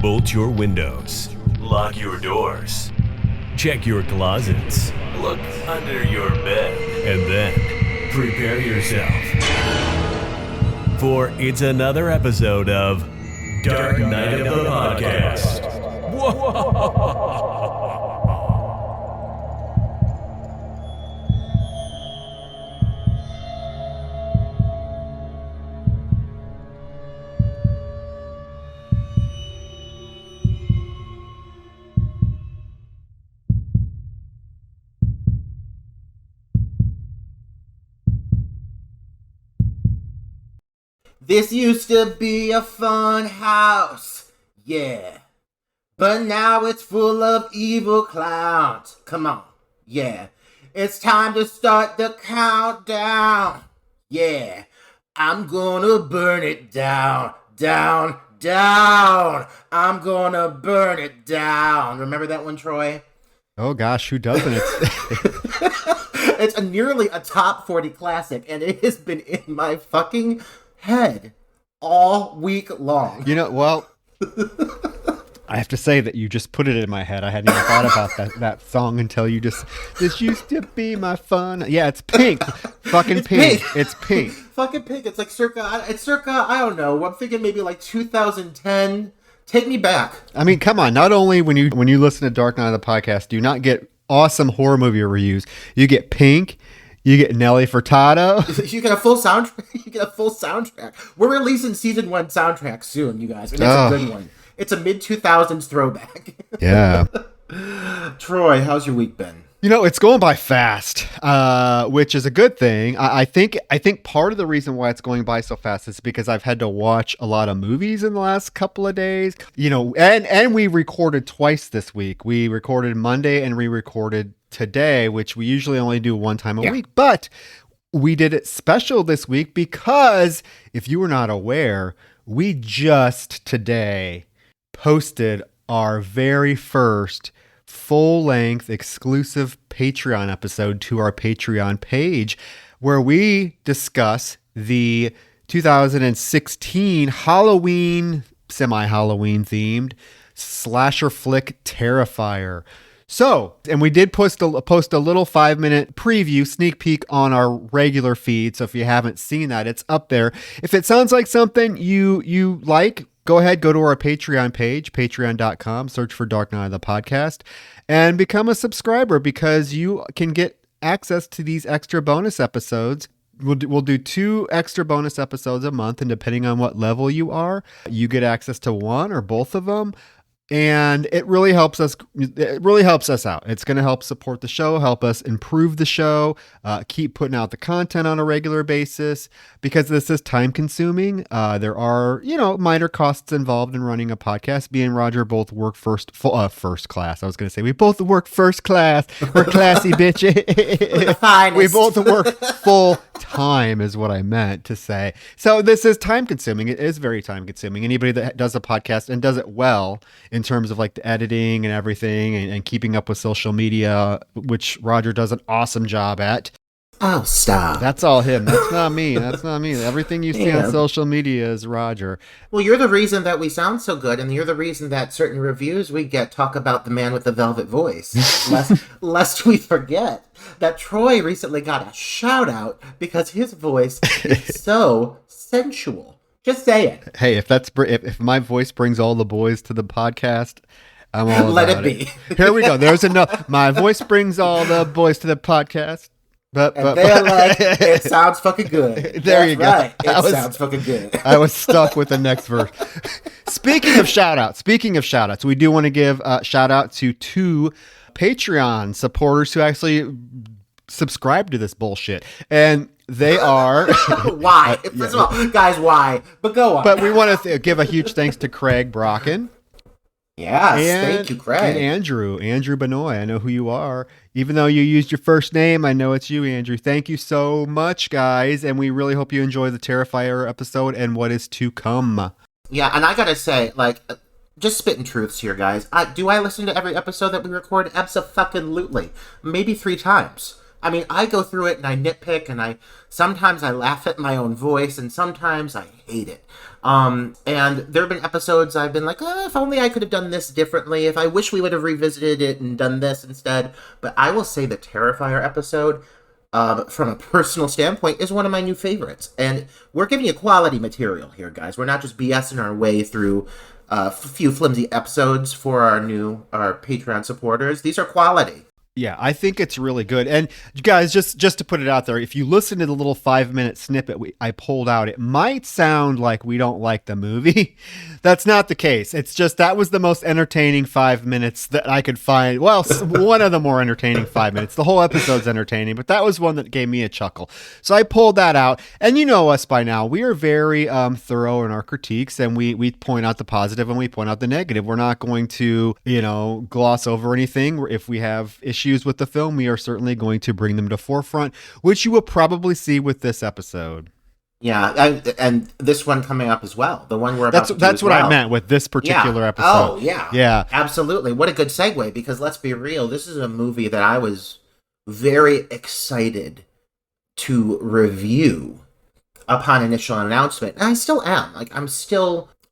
Bolt your windows. Lock your doors. Check your closets. Look under your bed. And then prepare yourself. For it's another episode of Dark Knight of the Podcast. This used to be a fun house, yeah. But now it's full of evil clowns. Come on, yeah. It's time to start the countdown, yeah. I'm gonna burn it down, down, down. I'm gonna burn it down. Remember that one, Troy? Oh gosh, who doesn't? It's nearly a top 40 classic, and it has been in my fucking head all week long. You know, well, I have to say that you just put it in my head. I hadn't even thought about that song until you just, this used to be my fun. Yeah, it's Pink. Fucking It's Pink. Pink. It's Pink. Fucking Pink. It's like circa, I don't know. I'm thinking maybe like 2010. Take me back. I mean, come on. Not only when you listen to Dark Knight of the Podcast, do you not get awesome horror movie reviews, you get Pink. You get Nelly Furtado. You get a full soundtrack. We're releasing season 1 soundtrack soon, you guys. And it's a good one. It's a mid-2000s throwback. Yeah. Troy, how's your week been? You know, it's going by fast, which is a good thing. I think part of the reason why it's going by so fast is because I've had to watch a lot of movies in the last couple of days. You know, and we recorded twice this week. We recorded Monday and we recorded today, which we usually only do one time a week. But we did it special this week because, if you were not aware, we just today posted our very first full-length exclusive Patreon episode to our Patreon page, where we discuss the 2016 Halloween, semi-Halloween themed slasher flick Terrifier. So, and we did post a little 5-minute preview, sneak peek on our regular feed. So if you haven't seen that, it's up there. If it sounds like something you like, go ahead, go to our Patreon page, patreon.com, search for Dark Knight of the Podcast, and become a subscriber because you can get access to these extra bonus episodes. We'll do 2 extra bonus episodes a month, and depending on what level you are, you get access to one or both of them. And it really helps us. It really helps us out. It's going to help support the show, help us improve the show, keep putting out the content on a regular basis. Because this is time consuming. There are, minor costs involved in running a podcast. Me and Roger both work first class. I was going to say we both work first class. We're classy bitches. We both work full time is what I meant to say. So this is time consuming. It is very time consuming. Anybody that does a podcast and does it well, in terms of like the editing and everything and keeping up with social media, which Roger does an awesome job at. Oh, stop. That's all him. That's not me. That's not me. Everything you see on social media is Roger. Well, you're the reason that we sound so good, and you're the reason that certain reviews we get talk about the man with the velvet voice. lest we forget that Troy recently got a shout out because his voice is so sensual. Just say it. Hey, if my voice brings all the boys to the podcast, I'm all Let about it be. Here we go. There's enough. My voice brings all the boys to the podcast. But they're like, it sounds fucking good. There you go. Right. It sounds fucking good. I was stuck with the next verse. Speaking of shout outs, we do want to give a shout out to 2 Patreon supporters who actually subscribe to this bullshit. And they are... Why? First of all, guys, why? But go on. But we want to give a huge thanks to Craig Brocken. Yes, thank you, Craig. And Andrew Benoit. I know who you are. Even though you used your first name, I know it's you, Andrew. Thank you so much, guys. And we really hope you enjoy the Terrifier episode and what is to come. Yeah, and I gotta say, just spitting truths here, guys. Do I listen to every episode that we record? Abso-fucking-lutely. Maybe 3 times. I mean, I go through it and I nitpick and sometimes I laugh at my own voice and sometimes I hate it. And there have been episodes I've been like, oh, if only I could have done this differently. If I wish we would have revisited it and done this instead. But I will say the Terrifier episode, from a personal standpoint, is one of my new favorites. And we're giving you quality material here, guys. We're not just BSing our way through a few flimsy episodes for our Patreon supporters. These are quality. Yeah, I think it's really good. And you guys, just to put it out there, if you listen to the little 5-minute snippet I pulled out, it might sound like we don't like the movie. That's not the case. It's just that was the most entertaining 5 minutes that I could find. Well, one of the more entertaining 5 minutes. The whole episode's entertaining, but that was one that gave me a chuckle. So I pulled that out. And you know us by now. We are very thorough in our critiques, and we point out the positive and we point out the negative. We're not going to, gloss over anything. If we have issues with the film, we are certainly going to bring them to forefront, which you will probably see with this episode. Yeah, and this one coming up as well. The one we're about to do that's as what well. I meant with this particular episode. Oh, yeah. Yeah. Absolutely. What a good segue, because let's be real, this is a movie that I was very excited to review upon initial announcement. And I still am.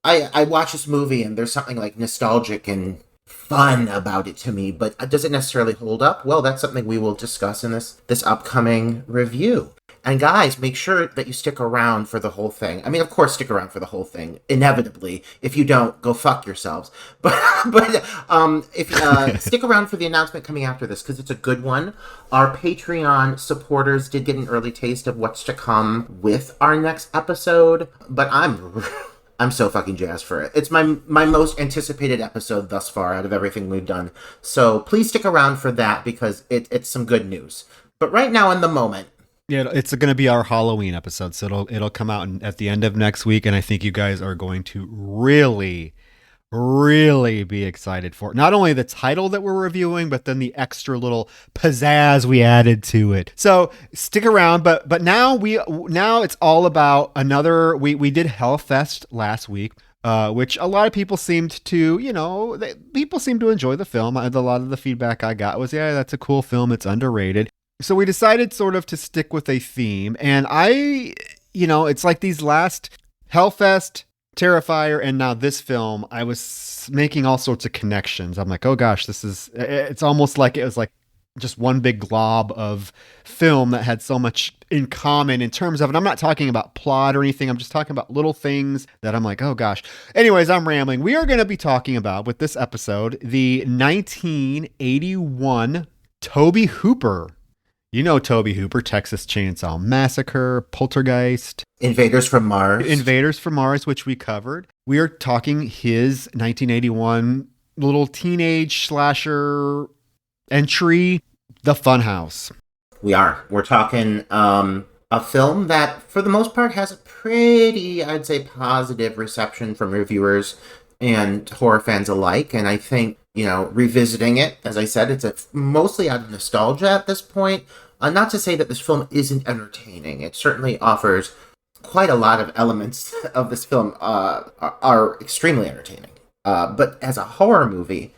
I watch this movie and there's something like nostalgic and fun about it to me, but does it necessarily hold up? Well, that's something we will discuss in this upcoming review. And guys, make sure that you stick around for the whole thing. I mean, of course, stick around for the whole thing, inevitably. If you don't, go fuck yourselves. But if stick around for the announcement coming after this, because it's a good one. Our Patreon supporters did get an early taste of what's to come with our next episode, but I'm so fucking jazzed for it. It's my most anticipated episode thus far out of everything we've done. So please stick around for that, because it's some good news. But right now, in the moment, yeah, it's going to be our Halloween episode, so it'll come out at the end of next week, and I think you guys are going to really be excited for it. Not only the title that we're reviewing, but then the extra little pizzazz we added to it. So stick around, but now it's all about another. We did Hellfest last week. Which a lot of people seemed to, people seem to enjoy the film. A lot of the feedback I got was, yeah, that's a cool film. It's underrated. So we decided sort of to stick with a theme. And it's like these last Hellfest, Terrifier, and now this film, I was making all sorts of connections. I'm like, oh gosh, it's almost like it was like just one big glob of film that had so much in common in terms of, and I'm not talking about plot or anything, I'm just talking about little things that I'm like, oh gosh. Anyways, I'm rambling. We are going to be talking about, with this episode, the 1981 Tobe Hooper. You know Tobe Hooper, Texas Chainsaw Massacre, Poltergeist. Invaders from Mars, which we covered. We are talking his 1981 little teenage slasher entry, The Funhouse. We're talking a film that, for the most part, has a pretty, I'd say, positive reception from reviewers and horror fans alike. And I think, revisiting it, as I said, it's mostly out of nostalgia at this point. Not to say that this film isn't entertaining. It certainly offers quite a lot of elements of this film are extremely entertaining. But as a horror movie,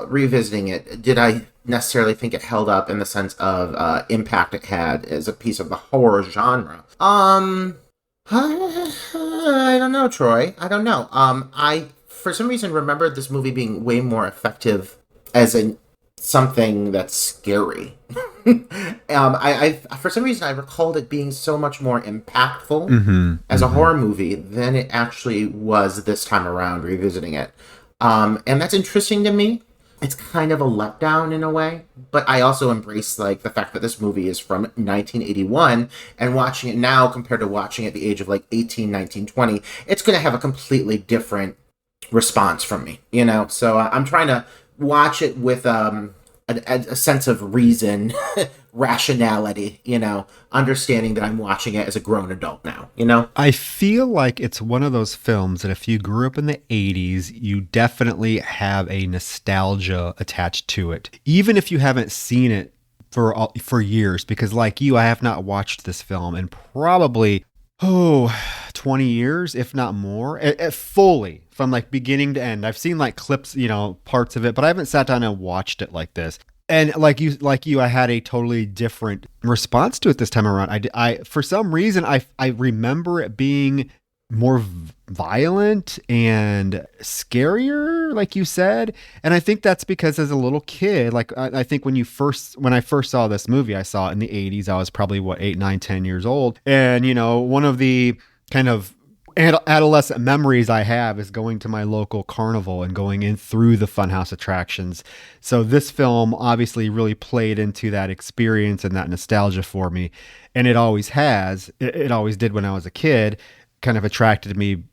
revisiting it, did I necessarily think it held up in the sense of impact it had as a piece of the horror genre? I don't know, Troy. I don't know. I, for some reason, remembered this movie being way more effective as something that's scary. I for some reason I recalled it being so much more impactful as a horror movie than it actually was this time around revisiting it. And that's interesting to me. It's kind of a letdown in a way, but I also embrace the fact that this movie is from 1981, and watching it now compared to watching it at the age of 18, 19, 20, it's going to have a completely different response from me, So I'm trying to watch it with a sense of reason, rationality, understanding that I'm watching it as a grown adult now, I feel like it's one of those films that if you grew up in the 80s, you definitely have a nostalgia attached to it. Even if you haven't seen it for years, because like you, I have not watched this film in probably 20 years, if not more, fully, from beginning to end. I've seen clips, parts of it, but I haven't sat down and watched it like this. And like you, I had a totally different response to it this time around. I for some reason, I remember it being more violent and scarier, like you said. And I think that's because as a little kid, like I think when I first saw this movie, I saw it in the 80s. I was probably what, 8, 9, 10 years old. And, one of the kind of adolescent memories I have is going to my local carnival and going in through the Funhouse attractions. So this film obviously really played into that experience and that nostalgia for me. And it always has. It always did when I was a kid, kind of attracted me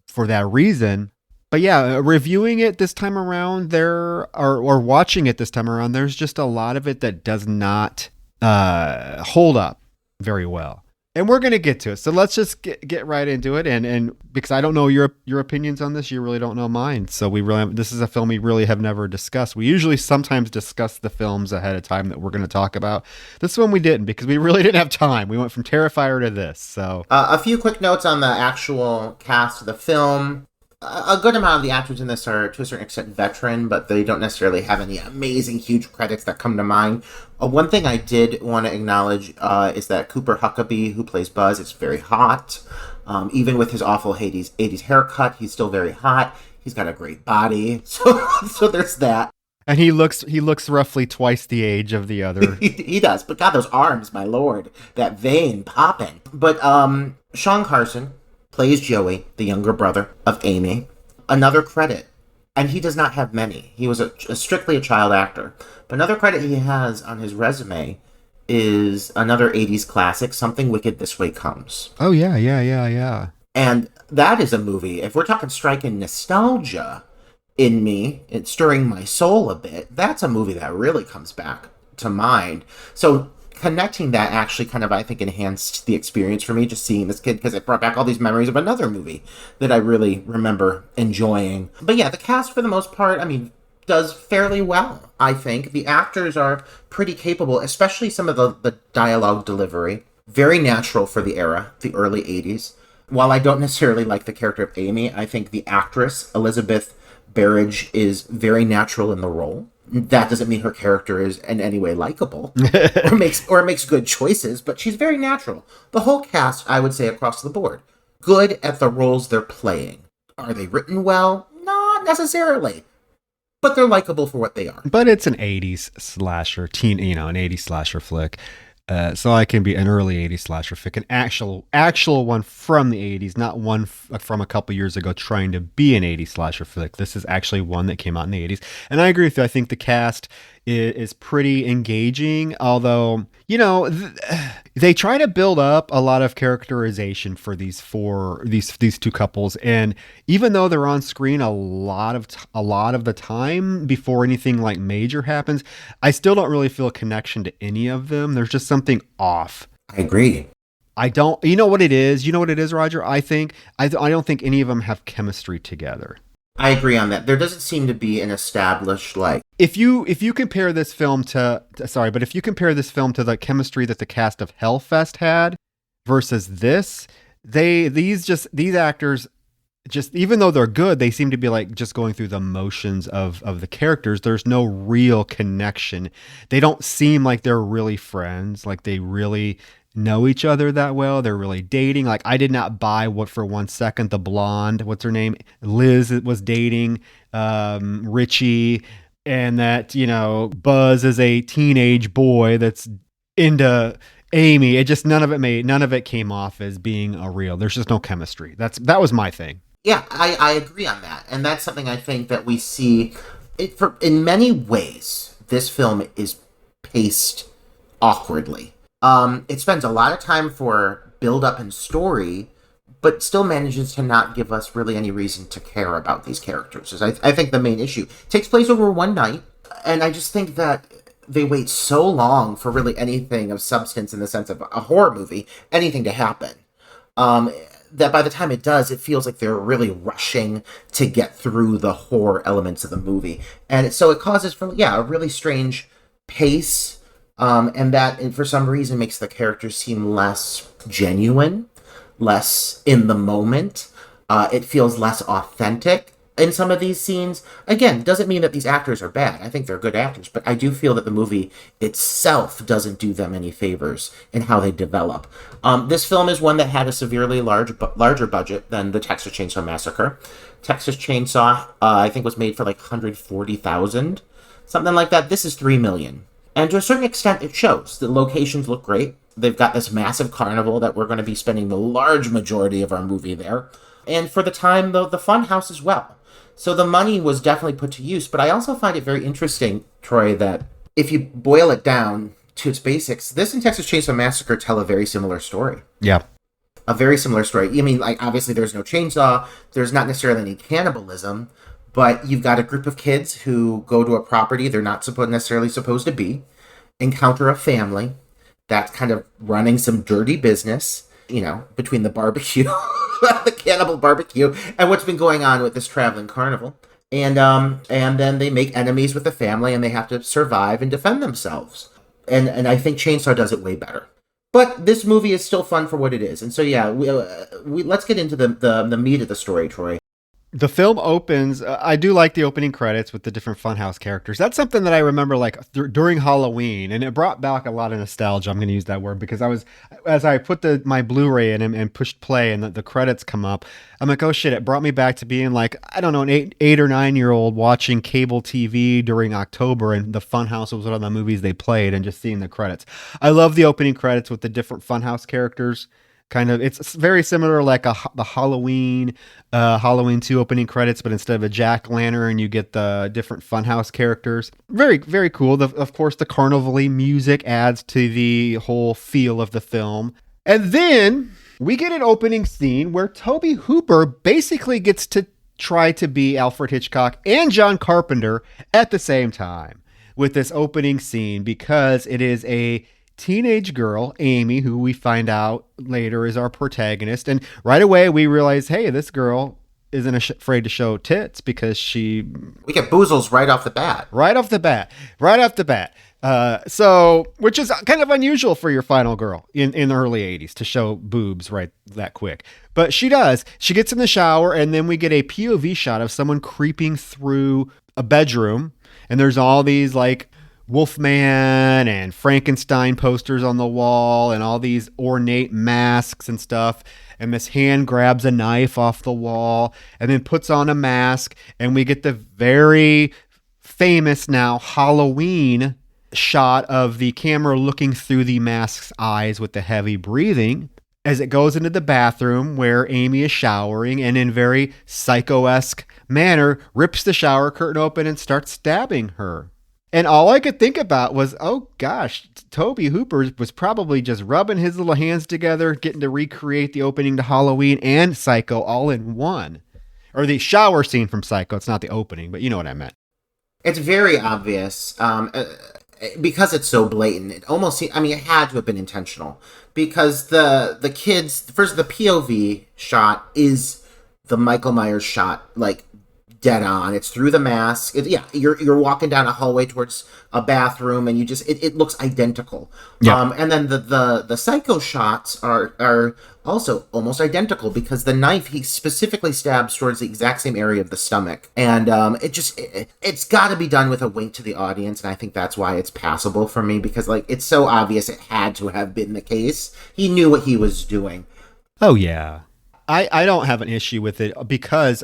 for that reason. But yeah, reviewing it this time around, or watching it this time around, there's just a lot of it that does not hold up very well. And we're going to get to it. So let's just get right into it. And because I don't know your opinions on this, you really don't know mine. So this is a film we really have never discussed. We usually sometimes discuss the films ahead of time that we're going to talk about. This one we didn't, because we really didn't have time. We went from Terrifier to this. So a few quick notes on the actual cast of the film. A good amount of the actors in this are, to a certain extent, veteran, but they don't necessarily have any amazing, huge credits that come to mind. One thing I did want to acknowledge is that Cooper Huckabee, who plays Buzz, is very hot. Even with his awful 80s haircut, he's still very hot. He's got a great body, so there's that. And he looks roughly twice the age of the other. He does, but God, those arms, my lord, that vein popping. But Sean Carson plays Joey, the younger brother of Amy. Another credit, and he does not have many. He was strictly a child actor. But another credit he has on his resume is another 80s classic, Something Wicked This Way Comes. Oh, yeah. And that is a movie, if we're talking striking nostalgia in me, it's stirring my soul a bit, that's a movie that really comes back to mind. So connecting that actually kind of, I think, enhanced the experience for me, just seeing this kid, because it brought back all these memories of another movie that I really remember enjoying. But yeah, the cast, for the most part, does fairly well, I think. The actors are pretty capable, especially some of the dialogue delivery. Very natural for the era, the early 80s. While I don't necessarily like the character of Amy, I think the actress, Elizabeth Berridge, is very natural in the role. That doesn't mean her character is in any way likable or makes good choices, but she's very natural. The whole cast, I would say, across the board, good at the roles they're playing. Are they written well? Not necessarily, but they're likable for what they are. But it's an 80s slasher, an 80s slasher flick. So I can be an early 80s slasher flick, an actual one from the 80s, not one from a couple years ago trying to be an 80s slasher flick. This is actually one that came out in the 80s. And I agree with you. I think the cast is pretty engaging, although, they try to build up a lot of characterization for these two couples. And even though they're on screen a lot of the time before anything like major happens, I still don't really feel a connection to any of them. There's just something off. I agree. I don't, you know what it is? You know what it is, Roger? I don't think any of them have chemistry together. I agree on that. There doesn't seem to be an established, if you compare this film to the chemistry that the cast of Hellfest had versus this, these actors, just even though they're good, they seem to be like just going through the motions of the characters. There's no real connection. They don't seem like they're really friends, like they really know each other that well. They're really dating. Like, I did not buy what for one second the blonde, what's her name, Liz, was dating Richie, and that Buzz is a teenage boy that's into Amy. It just none of it came off as being a real. There's just no chemistry. That was my thing. Yeah, I agree on that, and that's something I think that we see. In many ways, this film is paced awkwardly. It spends a lot of time for build-up and story, but still manages to not give us really any reason to care about these characters. I think the main issue takes place over one night, and I just think that they wait so long for really anything of substance in the sense of a horror movie, anything to happen, that by the time it does, it feels like they're really rushing to get through the horror elements of the movie. And so it causes a really strange pace, and that for some reason makes the characters seem less genuine, less in the moment. It feels less authentic. in some of these scenes. Again, doesn't mean that these actors are bad. I think they're good actors, but I do feel that the movie itself doesn't do them any favors in how they develop. This film is one that had a severely larger budget than the Texas Chainsaw Massacre. Texas Chainsaw, I think, was made for like 140,000, something like that. This is 3 million. And to a certain extent, it shows. The locations look great. They've got this massive carnival that we're going to be spending the large majority of our movie there. And for the time, though, the Funhouse as well. So the money was definitely put to use. But I also find it very interesting, Troy, that if you boil it down to its basics, this and Texas Chainsaw Massacre tell a very similar story. Yeah. A very similar story. I mean, like, obviously there's no chainsaw. There's not necessarily any cannibalism. But you've got a group of kids who go to a property they're not necessarily supposed to be, encounter a family that's kind of running some dirty business, between the barbecue, the cannibal barbecue, and what's been going on with this traveling carnival. And then they make enemies with the family, and they have to survive and defend themselves. And I think Chainsaw does it way better. But this movie is still fun for what it is. And so, yeah, we let's get into the meat of the story, Troy. The film opens. I do like the opening credits with the different Funhouse characters. That's something that I remember during Halloween, and it brought back a lot of nostalgia. I'm going to use that word because as I put my Blu-ray in and pushed play, and the credits come up, I'm like, oh shit! It brought me back to being like, I don't know, an 8 or 9 year old watching cable TV during October, and the Funhouse was one of the movies they played, and just seeing the credits. I love the opening credits with the different Funhouse characters. It's very similar, like the Halloween 2 opening credits, but instead of a jack-o'-lantern, you get the different Funhouse characters. Very, very cool. Of course, the carnival-y music adds to the whole feel of the film. And then we get an opening scene where Tobe Hooper basically gets to try to be Alfred Hitchcock and John Carpenter at the same time with this opening scene, because it is a teenage girl, Amy, who we find out later is our protagonist. And right away we realize, hey, this girl isn't afraid to show tits because we get boozles right off the bat. So, which is kind of unusual for your final girl in the early 80s to show boobs right that quick. But she does. She gets in the shower, and then we get a POV shot of someone creeping through a bedroom. And there's all these like Wolfman and Frankenstein posters on the wall and all these ornate masks and stuff. And this hand grabs a knife off the wall and then puts on a mask. And we get the very famous now Halloween shot of the camera looking through the mask's eyes with the heavy breathing as it goes into the bathroom where Amy is showering, and in very Psycho-esque manner rips the shower curtain open and starts stabbing her. And all I could think about was, oh gosh, Tobe Hooper was probably just rubbing his little hands together, getting to recreate the opening to Halloween and Psycho all in one. Or the shower scene from Psycho. It's not the opening, but you know what I meant. It's very obvious because it's so blatant. It almost seemed, it had to have been intentional, because the kids, first, the POV shot is the Michael Myers shot, like, dead on. It's through the mask. You're walking down a hallway towards a bathroom, and you just it looks identical. Yeah. And then the Psycho shots are also almost identical, because the knife he specifically stabs towards the exact same area of the stomach, and it's got to be done with a wink to the audience, and I think that's why it's passable for me, because like it's so obvious it had to have been the case. He knew what he was doing. Oh yeah, I don't have an issue with it, because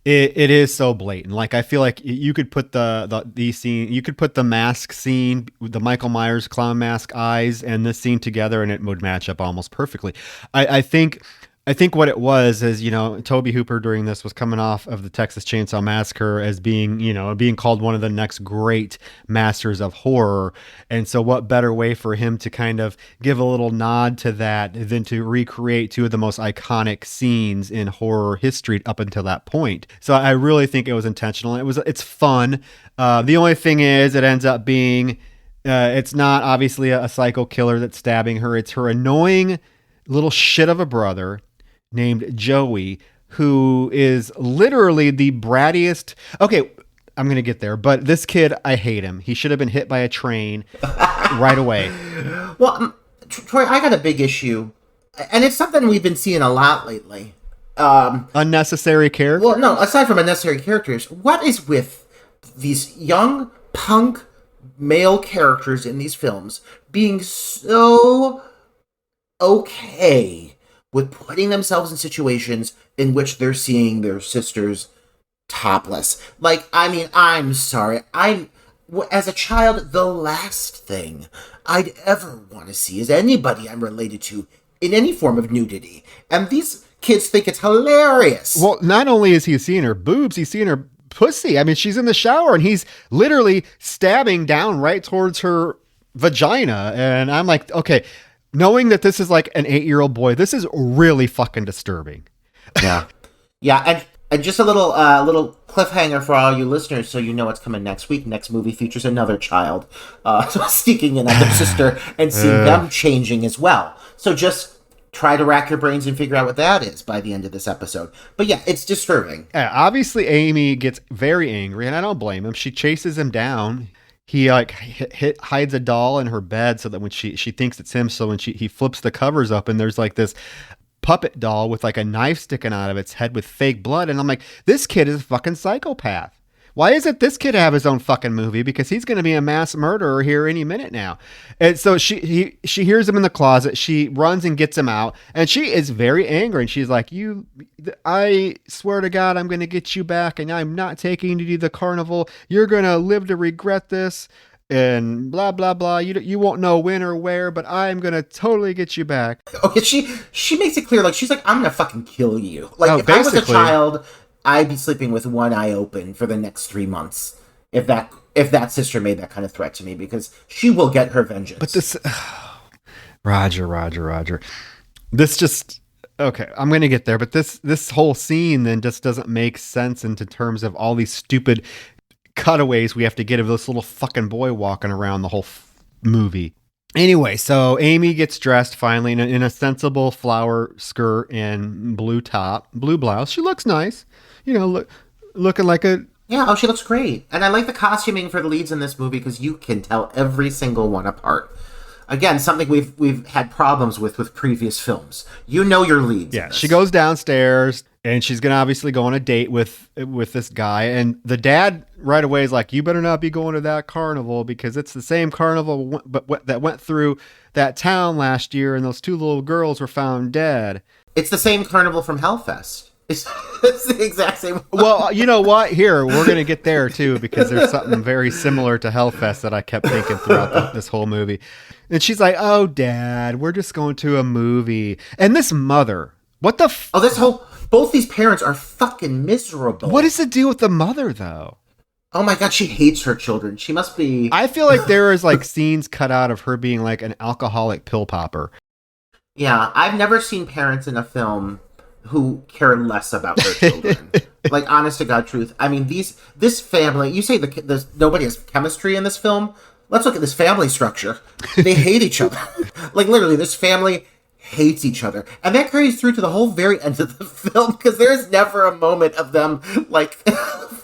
It is so blatant. Like, I feel like you could put the scene, you could put the mask scene, the Michael Myers clown mask eyes, and this scene together, and it would match up almost perfectly. I think what it was is, Tobe Hooper during this was coming off of the Texas Chainsaw Massacre as being called one of the next great masters of horror. And so what better way for him to kind of give a little nod to that than to recreate two of the most iconic scenes in horror history up until that point. So I really think it was intentional. It's fun. The only thing is, it ends up being, it's not obviously a psycho killer that's stabbing her. It's her annoying little shit of a brother named Joey, who is literally the brattiest. Okay, I'm going to get there, but this kid, I hate him. He should have been hit by a train right away. Well, Troy, I got a big issue, and it's something we've been seeing a lot lately. Unnecessary character. Well, no, aside from unnecessary characters, what is with these young punk male characters in these films being so okay with putting themselves in situations in which they're seeing their sisters topless? Like, I mean, I'm sorry. As a child, the last thing I'd ever want to see is anybody I'm related to in any form of nudity. And these kids think it's hilarious. Well, not only is he seeing her boobs, he's seeing her pussy. I mean, she's in the shower and he's literally stabbing down right towards her vagina. And I'm like, okay, knowing that this is like an 8-year-old boy, this is really fucking disturbing. Yeah. Yeah, and just a little cliffhanger for all you listeners, so you know what's coming next week. Next movie features another child sneaking in at their sister and seeing them changing as well. So just try to rack your brains and figure out what that is by the end of this episode. But yeah, it's disturbing. Obviously, Amy gets very angry, and I don't blame him. She chases him down. He like hides a doll in her bed so that when she thinks it's him, so when he flips the covers up and there's like this puppet doll with like a knife sticking out of its head with fake blood. And I'm like, this kid is a fucking psychopath. Why isn't this kid have his own fucking movie? Because he's going to be a mass murderer here any minute now. And so she hears him in the closet. She runs and gets him out. And she is very angry. And she's like, I swear to God, I'm going to get you back. And I'm not taking you to the carnival. You're going to live to regret this. And blah, blah, blah. You won't know when or where, but I'm going to totally get you back. Okay, she makes it clear, like, she's like, I'm going to fucking kill you. Like, if basically, I was a child, I'd be sleeping with one eye open for the next 3 months if that sister made that kind of threat to me, because she will get her vengeance. But this... Roger. This just... Okay, I'm going to get there, but this whole scene then just doesn't make sense into terms of all these stupid cutaways we have to get of this little fucking boy walking around the whole movie. Anyway, so Amy gets dressed finally in a sensible flower skirt and blue blouse. She looks nice, looking like a... Yeah, she looks great. And I like the costuming for the leads in this movie because you can tell every single one apart. Again, something we've had problems with previous films. You know your leads. Yeah, she goes downstairs and she's gonna obviously go on a date with this guy. And the dad right away is like, "You better not be going to that carnival because it's the same carnival that went through that town last year, and those 2 little girls were found dead." It's the same carnival from Hellfest. It's the exact same one. Well, you know what? Here, we're going to get there, too, because there's something very similar to Hellfest that I kept thinking throughout this whole movie. And she's like, "Oh, Dad, we're just going to a movie." And this mother, what the... Both these parents are fucking miserable. What is the deal with the mother, though? Oh my God, she hates her children. She must be... I feel like there is, like, scenes cut out of her being, like, an alcoholic pill popper. Yeah, I've never seen parents in a film who care less about their children. Like, honest to God truth. I mean, this family, you say nobody has chemistry in this film. Let's look at this family structure. They hate each other. Like, literally, this family hates each other. And that carries through to the whole very end of the film, because there's never a moment of them, like,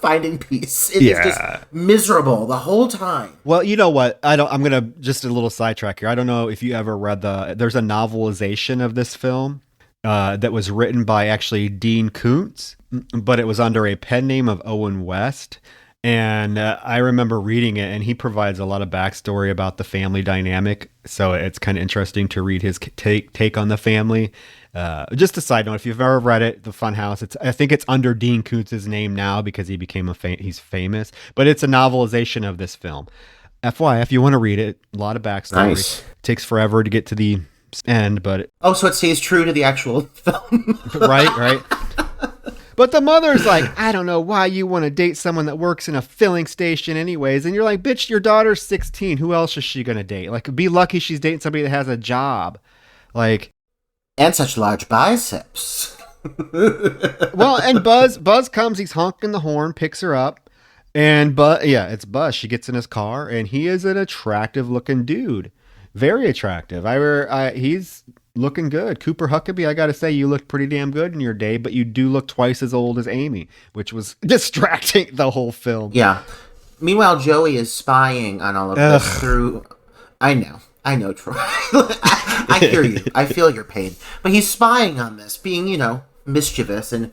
finding peace. It is just miserable the whole time. Well, you know what? I'm going to just a little sidetrack here. I don't know if you ever read there's a novelization of this film that was written by actually Dean Koontz, but it was under a pen name of Owen West. And I remember reading it, and he provides a lot of backstory about the family dynamic. So it's kind of interesting to read his take on the family. Just a side note, if you've ever read it, The Funhouse, I think it's under Dean Koontz's name now because he became he's famous. But it's a novelization of this film. FYI, if you want to read it, a lot of backstory. Nice. It takes forever to get to the end, but... So it stays true to the actual film. Right. But the mother's like, "I don't know why you want to date someone that works in a filling station anyways." And you're like, "Bitch, your daughter's 16. Who else is she going to date? Like, be lucky she's dating somebody that has a job." Like... And such large biceps. Well, and Buzz comes, he's honking the horn, picks her up. And it's Buzz. She gets in his car, and he is an attractive looking dude. Very attractive. He's looking good. Cooper Huckabee, I gotta say, you looked pretty damn good in your day, but you do look twice as old as Amy, which was distracting the whole film. Yeah. Meanwhile, Joey is spying on all of this through... I know, Troy. I hear you. I feel your pain. But he's spying on this, being, mischievous, and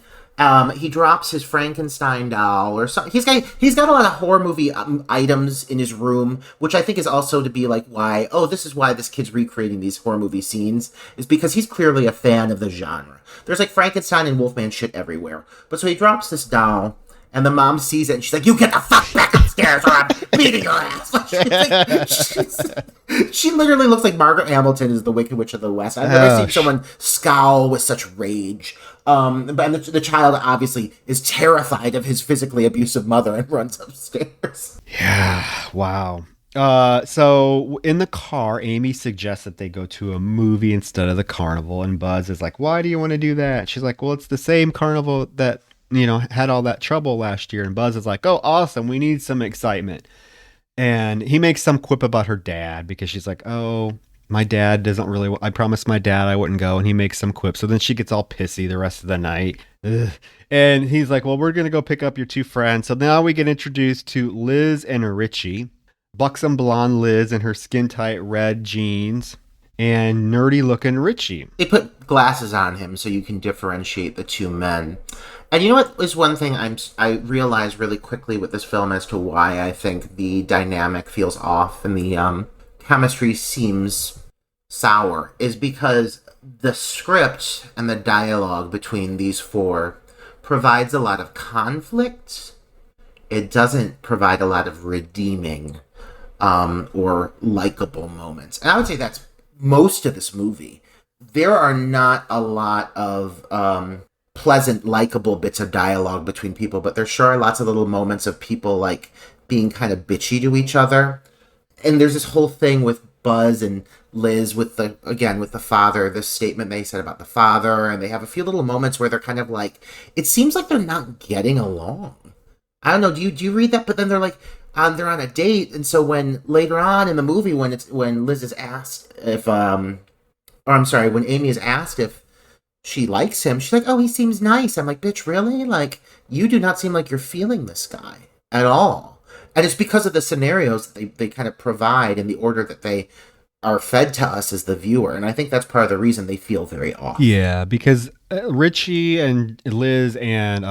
he drops his Frankenstein doll or something. He's got a lot of horror movie items in his room, which I think is also to be like why this is why this kid's recreating these horror movie scenes, is because he's clearly a fan of the genre. There's like Frankenstein and Wolfman shit everywhere, but so he drops this doll. And the mom sees it, and she's like, "You get the fuck back upstairs, or I'm beating your ass." She literally looks like Margaret Hamilton is the Wicked Witch of the West. I've never seen someone scowl with such rage. But the child obviously is terrified of his physically abusive mother and runs upstairs. Yeah, wow. So in the car, Amy suggests that they go to a movie instead of the carnival, and Buzz is like, "Why do you want to do that?" She's like, "Well, it's the same carnival that had all that trouble last year." And Buzz is like, "Oh, awesome. We need some excitement." And he makes some quip about her dad because she's like, "Oh, my dad doesn't really, I promised my dad I wouldn't go." And he makes some quip. So then she gets all pissy the rest of the night. Ugh. And he's like, "Well, we're going to go pick up your two friends." So now we get introduced to Liz and Richie. Buxom blonde Liz in her skin tight red jeans, and nerdy looking Richie. They put glasses on him so you can differentiate the two men. And you know what is one thing I realized really quickly with this film as to why I think the dynamic feels off and the chemistry seems sour, is because the script and the dialogue between these four provides a lot of conflict. It doesn't provide a lot of redeeming or likable moments. And I would say that's most of this movie. There are not a lot of pleasant, likable bits of dialogue between people, but there sure are lots of little moments of people like being kind of bitchy to each other. And there's this whole thing with Buzz and Liz with the father, this statement they said about the father, and they have a few little moments where they're kind of like, it seems like they're not getting along. I don't know, do you read that? But then they're like, they're on a date, and so when later on in the movie when Liz is asked if when Amy is asked if she likes him, she's like, "Oh, he seems nice." I'm like, "Bitch, really? Like, you do not seem like you're feeling this guy at all." And it's because of the scenarios that they kind of provide in the order that they are fed to us as the viewer. And I think that's part of the reason they feel very off. Yeah, because Richie and Liz and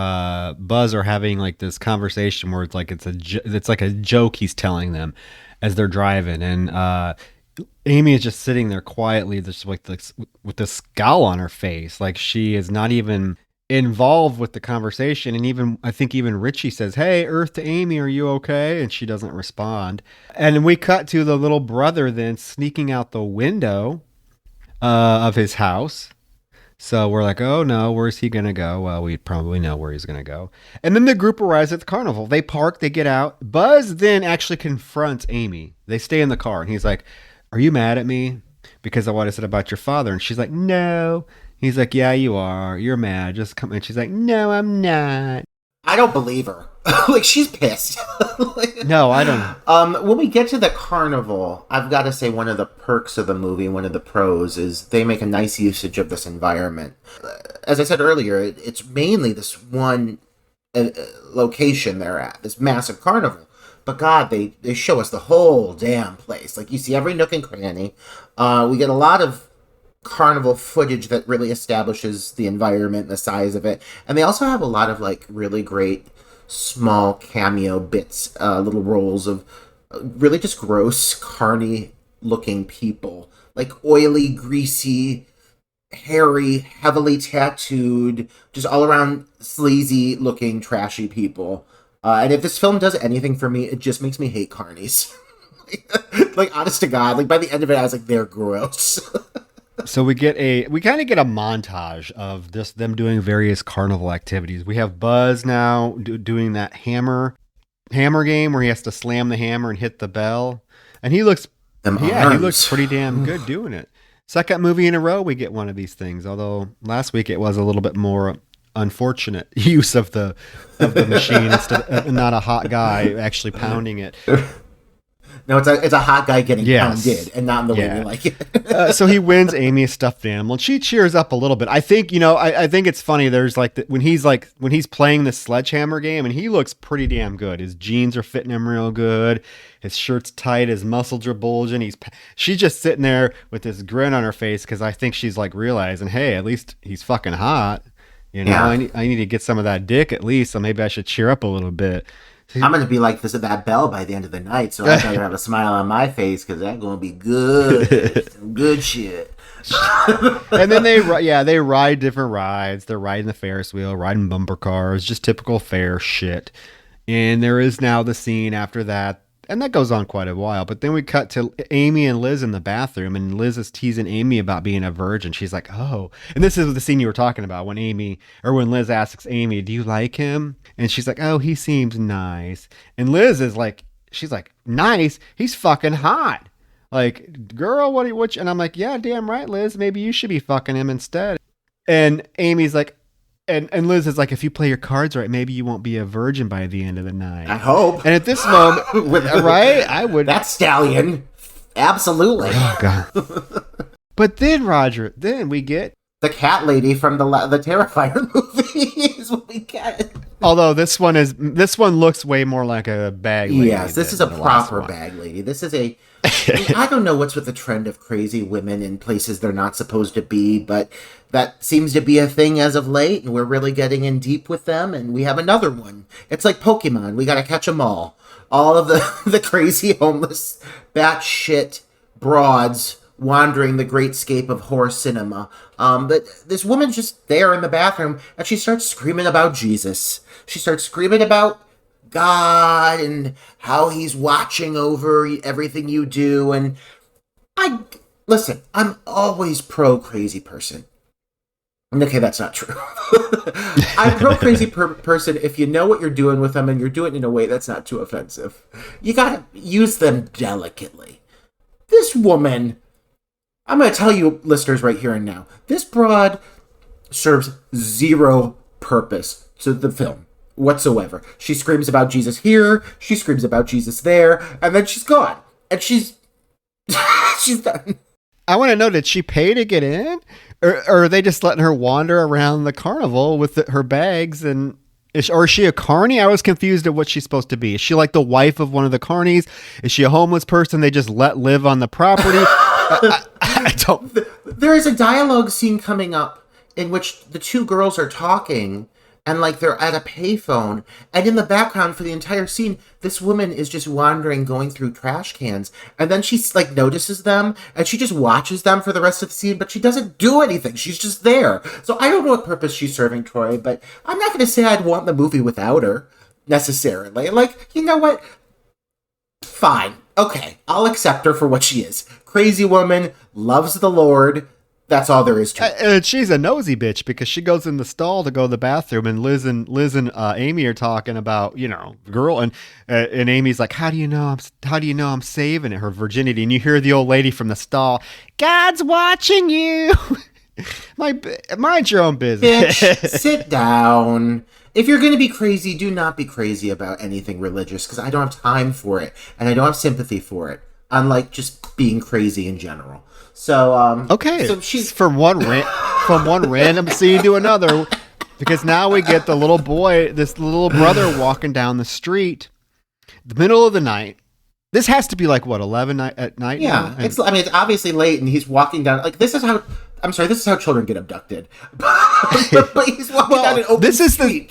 Buzz are having like this conversation where it's like it's like a joke he's telling them as they're driving, and Amy is just sitting there quietly, just like this, with this scowl on her face, like she is not even involved with the conversation. And I think even Richie says, "Hey, Earth to Amy, are you okay?" And she doesn't respond. And we cut to the little brother then sneaking out the window of his house. So we're like, "Oh no, where's he gonna go?" Well, we probably know where he's gonna go. And then the group arrives at the carnival. They park, they get out. Buzz then actually confronts Amy. They stay in the car, and he's like, "Are you mad at me because of what I said about your father?" And she's like, "No." He's like, "Yeah, you are. You're mad. Just come." And she's like, "No, I'm not." I don't believe her. Like, she's pissed. No, I don't. When we get to the carnival, I've got to say one of the perks of the movie, one of the pros, is they make a nice usage of this environment. As I said earlier, it's mainly this one location they're at, this massive carnival. But God, they show us the whole damn place. Like, you see every nook and cranny. We get a lot of carnival footage that really establishes the environment and the size of it. And they also have a lot of, like, really great small cameo bits, little roles of really just gross, carny looking people. Like oily, greasy, hairy, heavily tattooed, just all around sleazy looking, trashy people. And if this film does anything for me, it just makes me hate carnies. Like, honest to God, like by the end of it, I was like, they're gross. So we kind of get a montage of them doing various carnival activities. We have Buzz now doing that hammer game where he has to slam the hammer and hit the bell, and he looks pretty damn good doing it. Second movie in a row we get one of these things. Although last week it was a little bit more unfortunate use of the machine instead of not a hot guy actually pounding it. No, it's a hot guy getting pounded, and not in the way we like it. So he wins Amy a stuffed animal, and she cheers up a little bit. I think I think it's funny. There's when he's playing the sledgehammer game, and he looks pretty damn good. His jeans are fitting him real good. His shirt's tight. His muscles are bulging. She's just sitting there with this grin on her face because I think she's like realizing, hey, at least he's fucking hot. Yeah. I need to get some of that dick at least, so maybe I should cheer up a little bit. I'm going to be like this at that bell by the end of the night, so I better have a smile on my face because that's going to be good. Some good shit. And then they ride different rides. They're riding the Ferris wheel, riding bumper cars, just typical fair shit. And there is now the scene after that, and that goes on quite a while. But then we cut to Amy and Liz in the bathroom, and Liz is teasing Amy about being a virgin. She's like, "Oh," and this is the scene you were talking about when Liz asks Amy, "Do you like him?" And she's like, "Oh, he seems nice." And Liz is like, she's like, "Nice? He's fucking hot." Like, girl, what? And I'm like, yeah, damn right, Liz. Maybe you should be fucking him instead. And Amy's like, and Liz is like, if you play your cards right, maybe you won't be a virgin by the end of the night. I hope. And at this moment, right? I would. That stallion. Absolutely. Oh, God. But then, Roger, we get the cat lady from the Terrifier movie is what we get. Although this one looks way more like a bag lady. Yes, this is a proper bag lady. This is a... I don't know what's with the trend of crazy women in places they're not supposed to be, but that seems to be a thing as of late, and we're really getting in deep with them, and we have another one. It's like Pokemon. We gotta catch them all. All of the crazy, homeless, batshit broads wandering the greatscape of horror cinema. But this woman's just there in the bathroom, and she starts screaming about Jesus. She starts screaming about God and how he's watching over everything you do. And listen, I'm always pro crazy person. Okay, that's not true. I'm pro crazy person if you know what you're doing with them and you're doing it in a way that's not too offensive. You gotta use them delicately. This woman, I'm gonna tell you listeners right here and now, this broad serves zero purpose to the film whatsoever. She screams about Jesus here, she screams about Jesus there, and then she's gone. And she's done. I want to know, did she pay to get in? Or are they just letting her wander around the carnival with her bags? And or is she a carny? I was confused at what she's supposed to be. Is she like the wife of one of the carnies? Is she a homeless person they just let live on the property? I don't... There is a dialogue scene coming up in which the two girls are talking, and like they're at a payphone, and in the background for the entire scene, this woman is just wandering, going through trash cans, and then she like notices them, and she just watches them for the rest of the scene, but she doesn't do anything. She's just there. So I don't know what purpose she's serving, Troy, but I'm not going to say I'd want the movie without her necessarily. Like, you know what? Fine. Okay, I'll accept her for what she is. Crazy woman, loves the Lord. That's all there is to it. And she's a nosy bitch because she goes in the stall to go to the bathroom, and Liz and Amy are talking about, girl, and Amy's like, how do you know I'm saving her virginity? And you hear the old lady from the stall, God's watching you. Mind your own business. Bitch, sit down. If you're going to be crazy, do not be crazy about anything religious, because I don't have time for it, and I don't have sympathy for it, unlike just being crazy in general. So okay, so she's from one random scene to another, because now we get the little boy, this little brother walking down the street, the middle of the night. This has to be like what, 11 at night? Yeah, it's obviously late, and he's walking down. Like this is how children get abducted. but he's walking down an open street,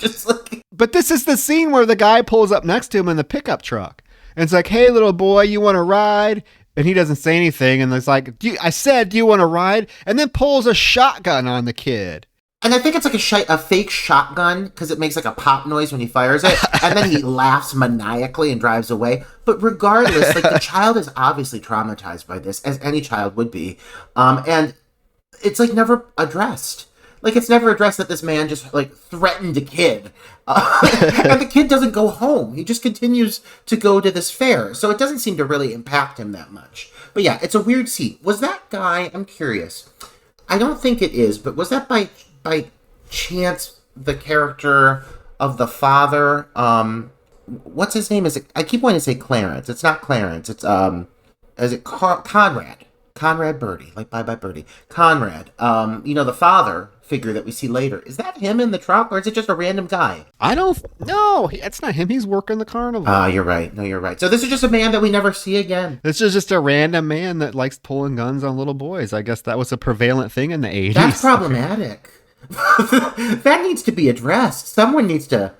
But this is the scene where the guy pulls up next to him in the pickup truck, and it's like, hey, little boy, you want to ride? And he doesn't say anything, and it's like, I said, do you want to ride? And then pulls a shotgun on the kid. And I think it's like a fake shotgun, because it makes like a pop noise when he fires it, and then he laughs maniacally and drives away. But regardless, like the child is obviously traumatized by this, as any child would be, and it's like never addressed. Like, it's never addressed that this man just, like, threatened a kid. And the kid doesn't go home. He just continues to go to this fair. So it doesn't seem to really impact him that much. But yeah, it's a weird scene. Was that guy, I'm curious, I don't think it is, but was that by chance the character of the father? What's his name? I keep wanting to say Clarence. It's not Clarence. It's, is it Conrad? Conrad Birdie, like Bye Bye Birdie. Conrad, the father figure that we see later. Is that him in the truck, or is it just a random guy? I don't know. It's not him. He's working the carnival. You're right. No, you're right. So this is just a man that we never see again. This is just a random man that likes pulling guns on little boys. I guess that was a prevalent thing in the 80s. That's problematic. That needs to be addressed. Someone needs to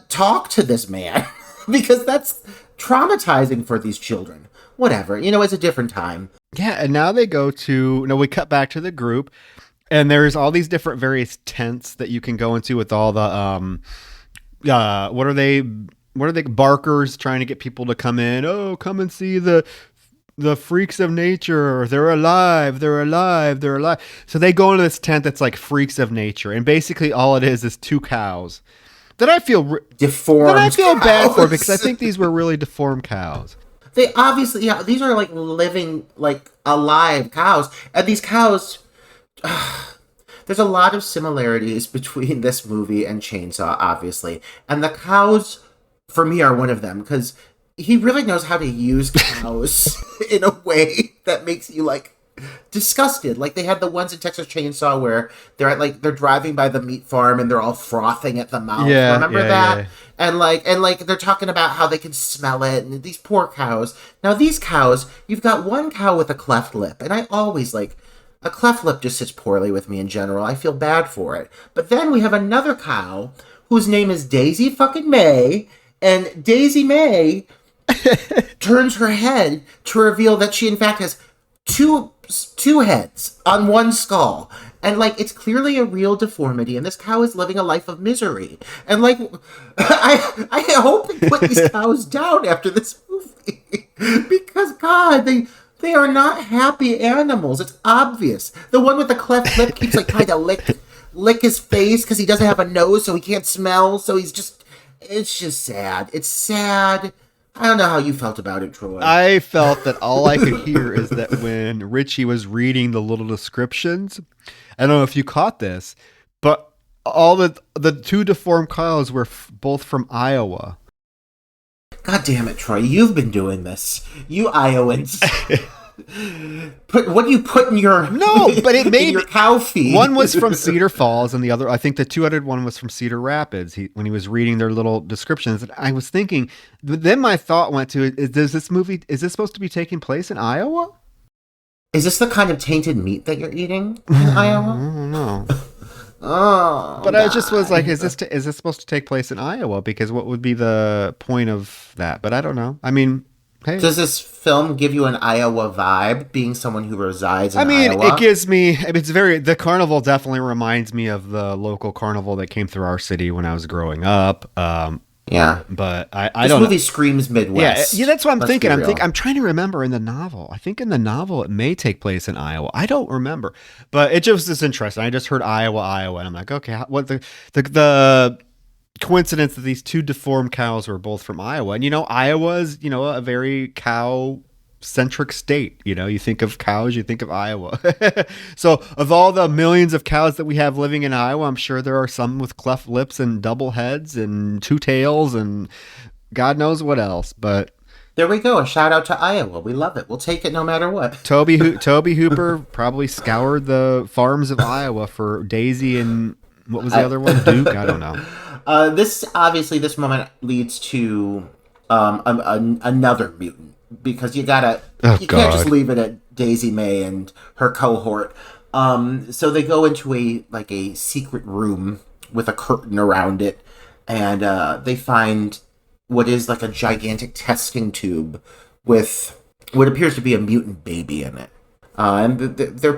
talk to this man because that's traumatizing for these children. Whatever, it's a different time. Yeah, and now they go to, we cut back to the group, and there's all these different various tents that you can go into with all the, what are they, barkers trying to get people to come in. Oh, come and see the freaks of nature. They're alive. They're alive. They're alive. So they go into this tent that's like freaks of nature. And basically all it is two cows that I feel deformed. That I feel bad for because I think these were really deformed cows. They obviously, these are like living, like alive cows. And these cows, there's a lot of similarities between this movie and Chainsaw, obviously. And the cows, for me, are one of them because he really knows how to use cows in a way that makes you like disgusted. Like they had the ones in Texas Chainsaw where they're driving by the meat farm and they're all frothing at the mouth. Yeah, remember that? Yeah. And they're talking about how they can smell it and these poor cows. Now these cows, you've got one cow with a cleft lip, and I always a cleft lip just sits poorly with me in general. I feel bad for it. But then we have another cow whose name is Daisy fucking May, and Daisy May turns her head to reveal that she in fact has two heads on one skull, and it's clearly a real deformity, and this cow is living a life of misery. And I hope they put these cows down after this movie because God, they are not happy animals. It's obvious. The one with the cleft lip keeps trying to lick his face because he doesn't have a nose, so he can't smell. So it's just sad. It's sad. I don't know how you felt about it, Troy. I felt that all I could hear is that when Richie was reading the little descriptions, I don't know if you caught this, but all the two deformed cows were both from Iowa. God damn it, Troy. You've been doing this. You Iowans. What do you put in your but it made your cow feed? One was from Cedar Falls, and the other, I think the 200 one was from Cedar Rapids. When he was reading their little descriptions, and I was thinking. Then my thought went to: is this supposed to be taking place in Iowa? Is this the kind of tainted meat that you're eating in Iowa? I don't know. Oh, but I just was like, is this supposed to take place in Iowa? Because what would be the point of that? But I don't know. I mean. Hey. Does this film give you an Iowa vibe, being someone who resides in Iowa? It gives me, the carnival definitely reminds me of the local carnival that came through our city when I was growing up. Yeah. But I this don't movie screams Midwest. Yeah, that's what I'm thinking. I'm trying to remember in the novel. I think in the novel it may take place in Iowa. I don't remember. But it just is interesting. I just heard Iowa, and I'm like, okay, what the coincidence that these two deformed cows were both from Iowa. And Iowa's a very cow centric state. You think of cows, you think of Iowa. So of all the millions of cows that we have living in Iowa, I'm sure there are some with cleft lips and double heads and two tails and God knows what else. But there we go. A shout out to Iowa. We love it. We'll take it no matter what. Toby Hooper probably scoured the farms of Iowa for Daisy and what was the other one? Duke? I don't know. This moment leads to another mutant because you can't just leave it at Daisy May and her cohort. So they go into a secret room with a curtain around it, and they find what is a gigantic testing tube with what appears to be a mutant baby in it. And they're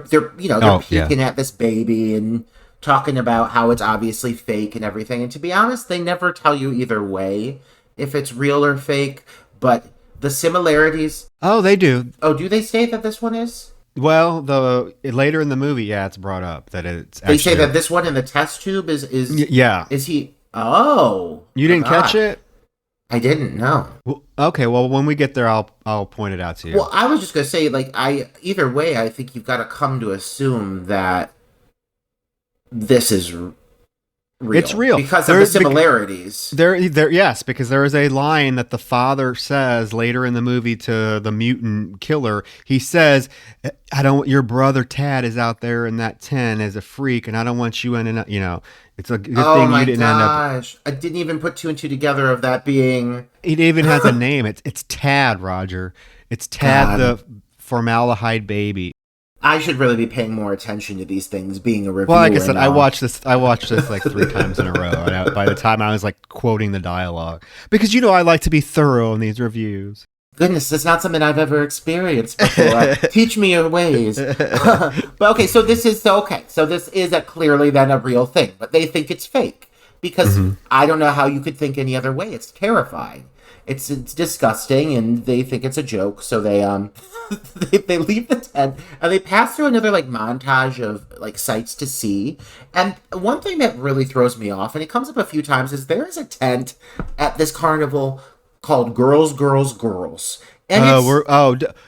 peeking at this baby and talking about how it's obviously fake and everything. And to be honest, they never tell you either way if it's real or fake, but the similarities... Oh, they do. Oh, do they say that this one is? Well, later in the movie, it's brought up that it's actually... They say that this one in the test tube is yeah. Is he... Oh. You didn't catch it? I didn't, no. Well, okay, well, when we get there, I'll point it out to you. Well, I was just going to say, either way, I think you've got to come to assume that this is real. It's real because of the similarities. Yes, because there is a line that the father says later in the movie to the mutant killer. He says, your brother Tad is out there in that tent as a freak, and I don't want you ending up, it's a good thing you didn't end up. I didn't even put two and two together of that being. It even has a name. It's Tad, Roger. It's Tad, the formaldehyde baby. I should really be paying more attention to these things, being a reviewer. Well, like I said, I now. watched this like 3 times in a row. And by the time I was like quoting the dialogue, because I like to be thorough in these reviews. Goodness, that's not something I've ever experienced before. Teach me your ways. But okay, so this is clearly then a real thing, but they think it's fake because I don't know how you could think any other way. It's terrifying. It's disgusting, and they think it's a joke. So they they leave the tent and they pass through another like montage of like sights to see. And one thing that really throws me off, and it comes up a few times, is there is a tent at this carnival called Girls, Girls, Girls. And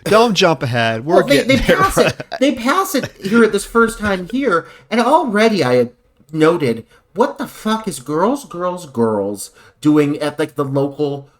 don't jump ahead. They pass it. They pass it here at this first time here, and already I had noted, what the fuck is Girls, Girls, Girls doing at like the local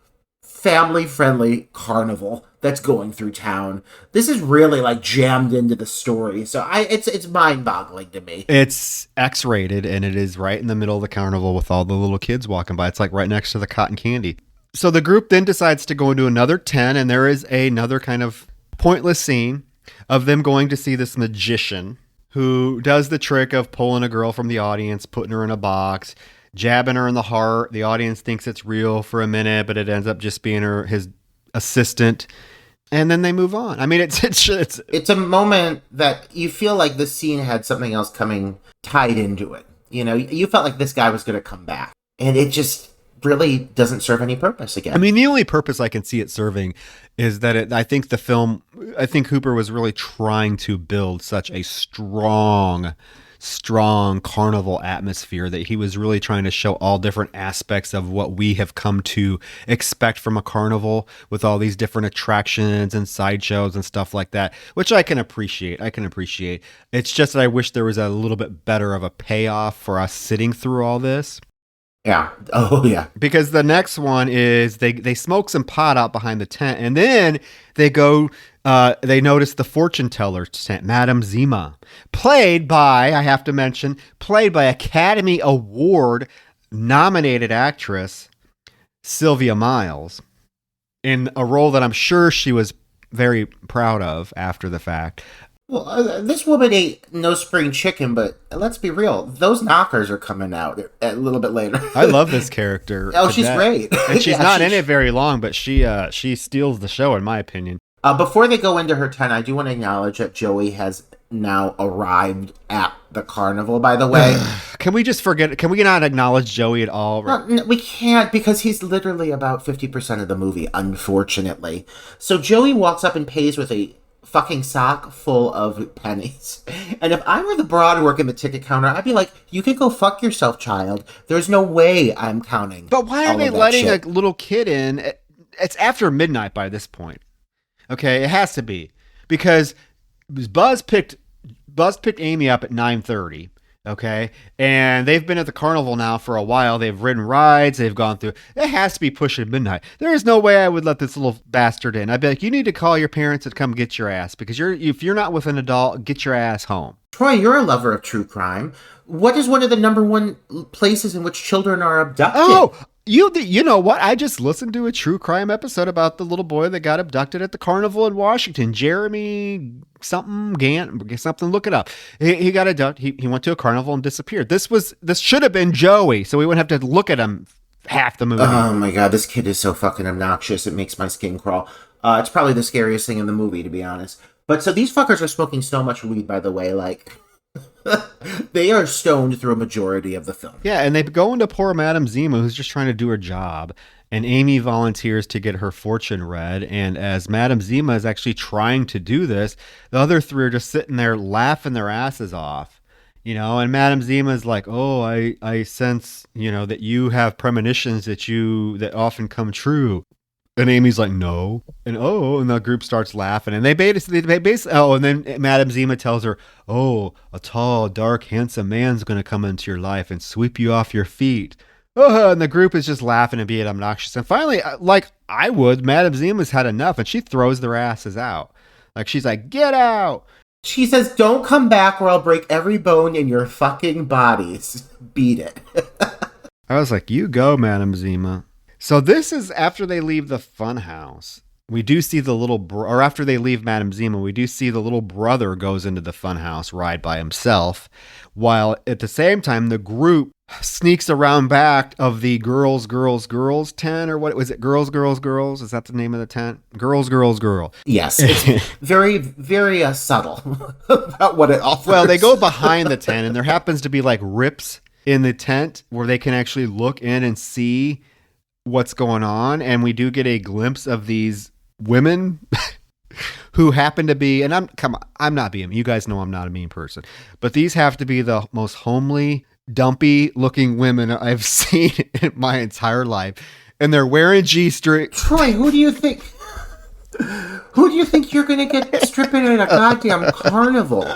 family-friendly carnival that's going through town? This is really like jammed into the story, so it's mind-boggling to me. It's X-rated, and it is right in the middle of the carnival with all the little kids walking by. It's like right next to the cotton candy. So the group then decides to go into another tent, and there is another kind of pointless scene of them going to see this magician who does the trick of pulling a girl from the audience, putting her in a box, jabbing her in the heart. The audience thinks it's real for a minute, but it ends up just being his assistant, and then they move on. I mean, it's a moment that you feel like the scene had something else coming tied into it. You felt like this guy was going to come back, and it just really doesn't serve any purpose again. I mean, the only purpose I can see it serving is that I think Hooper was really trying to build such a strong carnival atmosphere that he was really trying to show all different aspects of what we have come to expect from a carnival, with all these different attractions and sideshows and stuff like that, which I can appreciate. It's just that I wish there was a little bit better of a payoff for us sitting through all this. Yeah. Oh, yeah. Because the next one is they smoke some pot out behind the tent, and then they go, they notice the fortune teller tent, Madame Zima, played by Academy Award nominated actress Sylvia Miles, in a role that I'm sure she was very proud of after the fact. Well, this woman ate no spring chicken, but let's be real, those knockers are coming out a little bit later. I love this character. Oh, she's great. And she's not in it very long, but she steals the show, in my opinion. Before they go into her tent, I do want to acknowledge that Joey has now arrived at the carnival, by the way. Can we not acknowledge Joey at all? No, we can't, because he's literally about 50% of the movie, unfortunately. So Joey walks up and pays with a fucking sock full of pennies. And if I were the broad working the ticket counter, I'd be like, you can go fuck yourself, child. There's no way I'm counting. But why are they letting a little kid in? It's after midnight by this point. Okay, it has to be. Because Buzz picked Amy up at 9:30. Okay, and they've been at the carnival now for a while. They've ridden rides. They've gone through. It has to be pushing midnight. There is no way I would let this little bastard in. I'd be like, you need to call your parents and come get your ass, because if you're not with an adult, get your ass home. Troy, you're a lover of true crime. What is one of the number one places in which children are abducted? Oh, you know what? I just listened to a true crime episode about the little boy that got abducted at the carnival in Washington. Jeremy something Gant something. Look it up. He got abducted. He went to a carnival and disappeared. This should have been Joey, so we wouldn't have to look at him half the movie. Oh my god, this kid is so fucking obnoxious. It makes my skin crawl. It's probably the scariest thing in the movie, to be honest. But so these fuckers are smoking so much weed, by the way, like they are stoned through a majority of the film. Yeah, and they go into poor Madame Zima, who's just trying to do her job. And Amy volunteers to get her fortune read. And as Madame Zima is actually trying to do this, the other three are just sitting there laughing their asses off. And Madame Zima is like, oh, I sense, that you have premonitions that often come true. And Amy's like, no. And the group starts laughing. And they basically, and then Madame Zima tells her, oh, a tall, dark, handsome man's going to come into your life and sweep you off your feet. And the group is just laughing and being obnoxious. And finally, like I would, Madame Zima's had enough, and she throws their asses out. Like, she's like, get out. She says, don't come back or I'll break every bone in your fucking bodies. Beat it. I was like, you go, Madame Zima. So this is after they leave the Funhouse. we do see the or after they leave Madame Zima, we do see the little brother goes into the funhouse ride by himself, while at the same time, the group sneaks around back of the girls tent, or what was it? Girls. Is that the name of the tent? Girls. Yes. It's very, very subtle about what it offers. Well, they go behind the tent, and there happens to be like rips in the tent where they can actually look in and see what's going on. And we do get a glimpse of these women who happen to be, and I'm not being, you guys know I'm not a mean person, but these have to be the most homely, dumpy looking women I've seen in my entire life. And they're wearing G-string. Troy, who do you think you're going to get stripping at a goddamn carnival?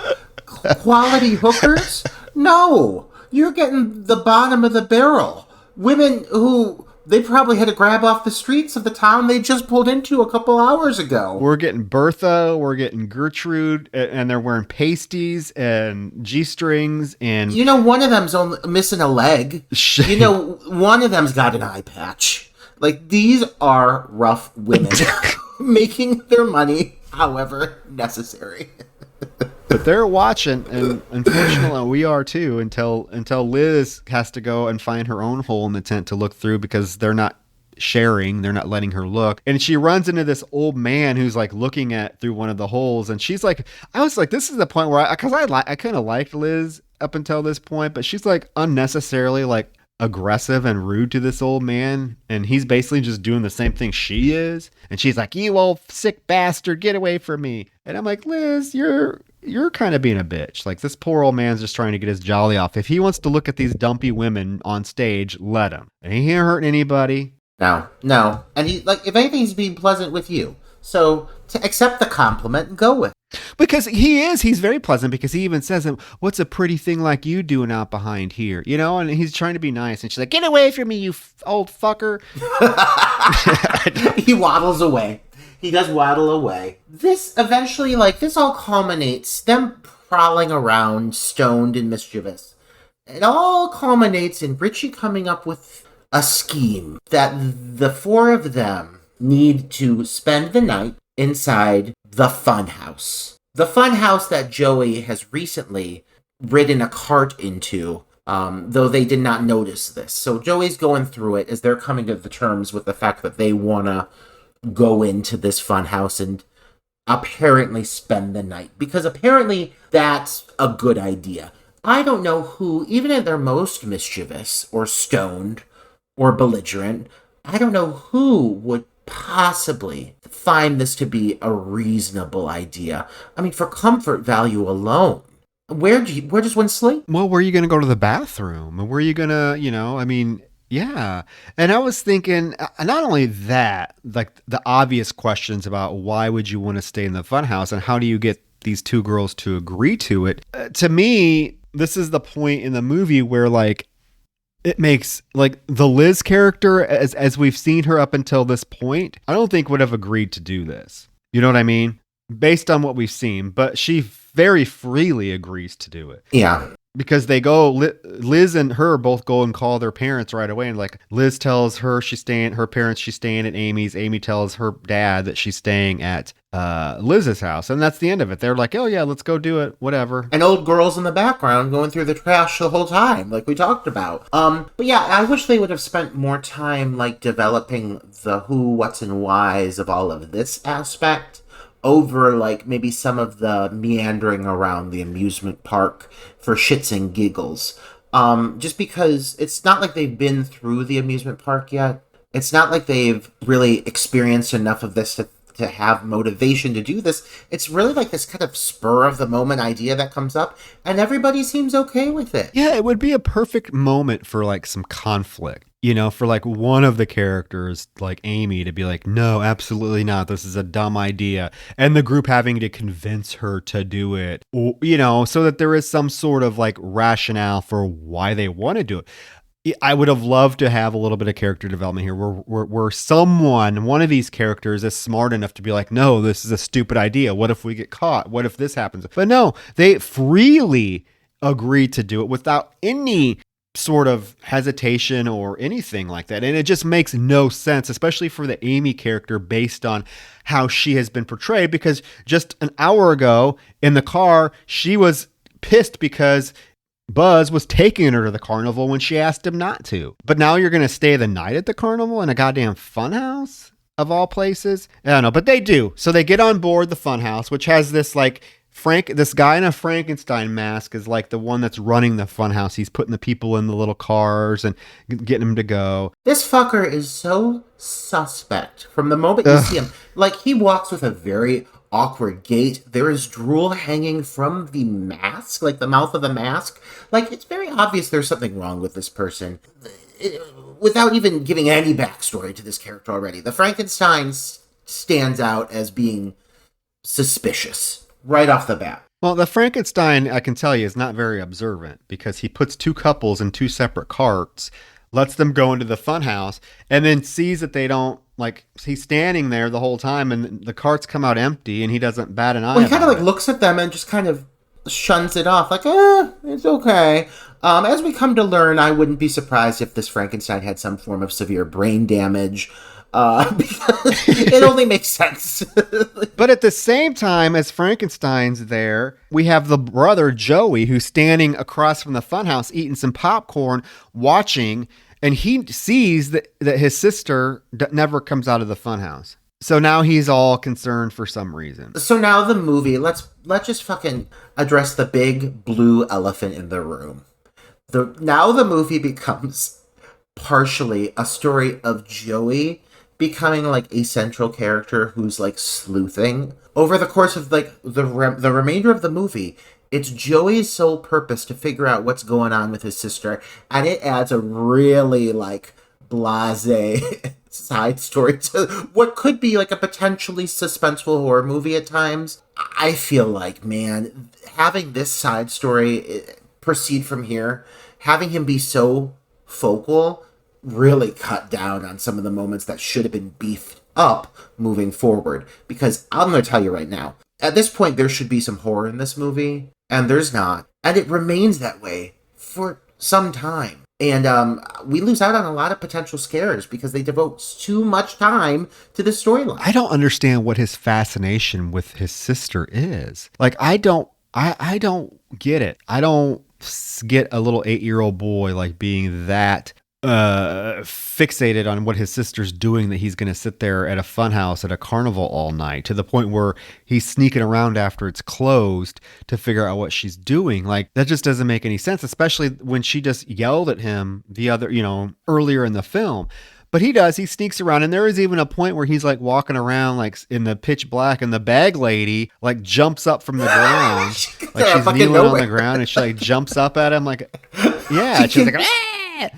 Quality hookers? No. You're getting the bottom of the barrel. Women who they probably had to grab off the streets of the town they just pulled into a couple hours ago. We're getting Bertha, we're getting Gertrude, and they're wearing pasties and G-strings. And you know, one of them's only missing a leg. You know, one of them's got an eye patch. Like, these are rough women making their money however necessary. But they're watching, and unfortunately we are too, until Liz has to go and find her own hole in the tent to look through, because they're not sharing, they're not letting her look. And she runs into this old man who's like looking at through one of the holes, and she's like, I was like, this is the point where I kind of liked Liz up until this point, but she's like unnecessarily like aggressive and rude to this old man, and he's basically just doing the same thing she is, and she's like, you old sick bastard, get away from me. And I'm like, Liz, you're kind of being a bitch. Like, this poor old man's just trying to get his jolly off. If he wants to look at these dumpy women on stage, let him. He ain't hurting anybody. No. And he, like, if anything, he's being pleasant with you. So to accept the compliment and go with it. Because he's very pleasant, because he even says, what's a pretty thing like you doing out behind here? You know, and he's trying to be nice. And she's like, get away from me, you old fucker. He waddles away. He does waddle away. This eventually, like, this all culminates, them prowling around, stoned and mischievous. It all culminates in Richie coming up with a scheme that the four of them need to spend the night inside the Funhouse. The Funhouse that Joey has recently ridden a cart into, though they did not notice this. So Joey's going through it as they're coming to the terms with the fact that they want to go into this Funhouse and apparently spend the night. Because apparently that's a good idea. I don't know who, even at their most mischievous or stoned or belligerent, I don't know who would possibly find this to be a reasonable idea. I mean, for comfort value alone, where does one sleep? Well, where are you going to go to the bathroom? And where are you going to, I mean, yeah. And I was thinking, not only that, like the obvious questions about why would you want to stay in the funhouse and how do you get these two girls to agree to it? To me, this is the point in the movie where, like, it makes, like, the Liz character, as we've seen her up until this point, I don't think would have agreed to do this. You know what I mean? Based on what we've seen. But she very freely agrees to do it. Yeah. Because they go, Liz and her both go and call their parents right away. And, like, Liz tells her her parents she's staying at Amy's. Amy tells her dad that she's staying at Liz's house. And that's the end of it. They're like, oh, yeah, let's go do it. Whatever. And old girls in the background going through the trash the whole time, like we talked about. But yeah, I wish they would have spent more time, like, developing the who, what's, and whys of all of this aspect over, like, maybe some of the meandering around the amusement park for shits and giggles. Just because it's not like they've been through the amusement park yet. It's not like they've really experienced enough of this to have motivation to do this. It's really like this kind of spur of the moment idea that comes up, and everybody seems okay with it. Yeah, it would be a perfect moment for, like, some conflict. For, like, one of the characters, like Amy, to be like, no, absolutely not. This is a dumb idea. And the group having to convince her to do it, so that there is some sort of, like, rationale for why they want to do it. I would have loved to have a little bit of character development here where one of these characters is smart enough to be like, no, this is a stupid idea. What if we get caught? What if this happens? But no, they freely agree to do it without any sort of hesitation or anything like that. And it just makes no sense, especially for the Amy character based on how she has been portrayed, because just an hour ago in the car, she was pissed because Buzz was taking her to the carnival when she asked him not to. But now you're going to stay the night at the carnival in a goddamn funhouse of all places? I don't know, but they do. So they get on board the funhouse, which has this like this guy in a Frankenstein mask is like the one that's running the funhouse. He's putting the people in the little cars and getting them to go. This fucker is so suspect from the moment you see him. Like, he walks with a very awkward gait. There is drool hanging from the mask, like the mouth of the mask. Like, it's very obvious there's something wrong with this person. Without even giving any backstory to this character already, the Frankenstein stands out as being suspicious right off the bat. Well, the Frankenstein, I can tell you, is not very observant, because he puts two couples in two separate carts, lets them go into the funhouse, and then sees that they don't, like, he's standing there the whole time, and the carts come out empty, and he doesn't bat an eye. Well, he kind of like looks at them and just kind of shuns it off, like, it's okay. As we come to learn, I wouldn't be surprised if this Frankenstein had some form of severe brain damage. Because it only makes sense. But at the same time as Frankenstein's there, we have the brother Joey, who's standing across from the funhouse eating some popcorn, watching, and he sees that his sister never comes out of the funhouse. So now he's all concerned for some reason. So now the movie, let's just fucking address the big blue elephant in the room. Now the movie becomes partially a story of Joey becoming like a central character who's like sleuthing. Over the course of like the remainder of the movie, it's Joey's sole purpose to figure out what's going on with his sister, and it adds a really like blasé side story to what could be like a potentially suspenseful horror movie at times. I feel like, man, having this side story proceed from here, having him be so focal, really cut down on some of the moments that should have been beefed up moving forward. Because I'm going to tell you right now, at this point, there should be some horror in this movie, and there's not. And it remains that way for some time. And we lose out on a lot of potential scares because they devote too much time to this storyline. I don't understand what his fascination with his sister is. Like, I don't get it. I don't get a little 8-year-old boy like being that fixated on what his sister's doing that he's going to sit there at a funhouse at a carnival all night, to the point where he's sneaking around after it's closed to figure out what she's doing. Like, that just doesn't make any sense, especially when she just yelled at him earlier in the film. But he sneaks around, and there is even a point where he's like walking around like in the pitch black, and the bag lady like jumps up from the ground, like she's kneeling on the ground, and she like jumps up at him like, yeah, she's like, ah!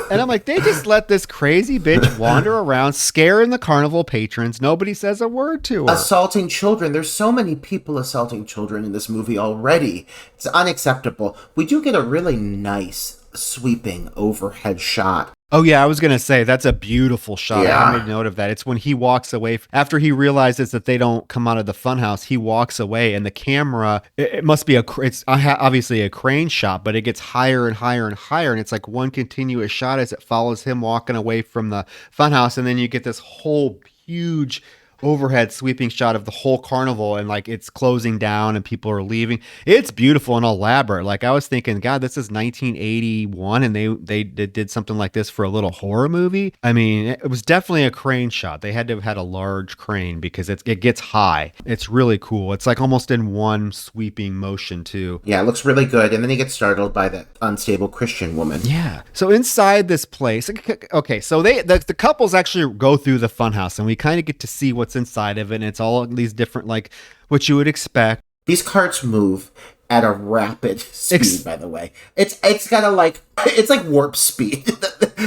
And I'm like, they just let this crazy bitch wander around, scaring the carnival patrons. Nobody says a word to her. Assaulting children. There's so many people assaulting children in this movie already. It's unacceptable. We do get a really nice sweeping overhead shot. Oh, yeah, I was going to say, that's a beautiful shot. Yeah. I made note of that. It's when he walks away. After he realizes that they don't come out of the funhouse, he walks away, and the camera, it must be it's obviously a crane shot, but it gets higher and higher and higher, and it's like one continuous shot as it follows him walking away from the funhouse, and then you get this whole huge overhead sweeping shot of the whole carnival, and like it's closing down and people are leaving. It's beautiful and elaborate. Like, I was thinking, God, this is 1981 and they did something like this for a little horror movie. I mean, it was definitely a crane shot. They had to have had a large crane because it gets high. It's really cool. It's like almost in one sweeping motion too. Yeah, it looks really good. And then he gets startled by that unstable Christian woman. Yeah. So inside this place, okay, so the couples actually go through the funhouse, and we kind of get to see what's inside of it, and it's all these different, like, what you would expect. These carts move at a rapid speed, by the way. It's got it's like warp speed.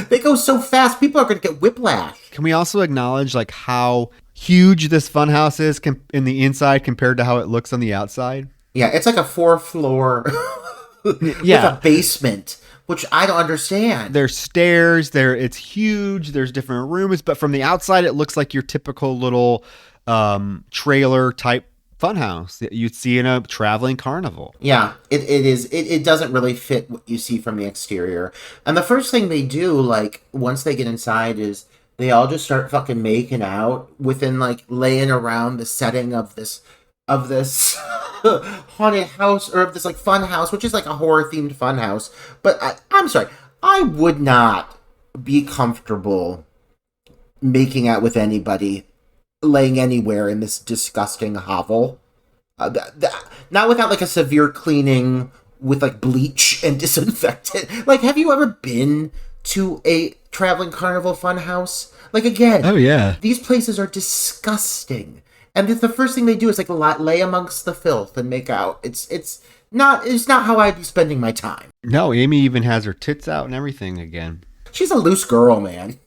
They go so fast, people are going to get whiplash. Can we also acknowledge like how huge this funhouse is in the inside compared to how it looks on the outside? Yeah, it's like a 4-floor with a basement, which I don't understand. There's stairs there. It's huge. There's different rooms, but from the outside, it looks like your typical little trailer type funhouse that you'd see in a traveling carnival. Yeah, it is. It doesn't really fit what you see from the exterior. And the first thing they do, like, once they get inside is they all just start fucking making out within, like, laying around the setting of this haunted house, or of this, like, fun house, which is like a horror-themed fun house. But I'm sorry, I would not be comfortable making out with anybody laying anywhere in this disgusting hovel. Not without, like, a severe cleaning with, like, bleach and disinfectant. Like, have you ever been to a traveling carnival fun house? Like, again, Oh yeah. these places are disgusting. And the first thing they do is, like, lay amongst the filth and make out. It's not how I'd be spending my time. No, Amy even has her tits out and everything again. She's a loose girl, man.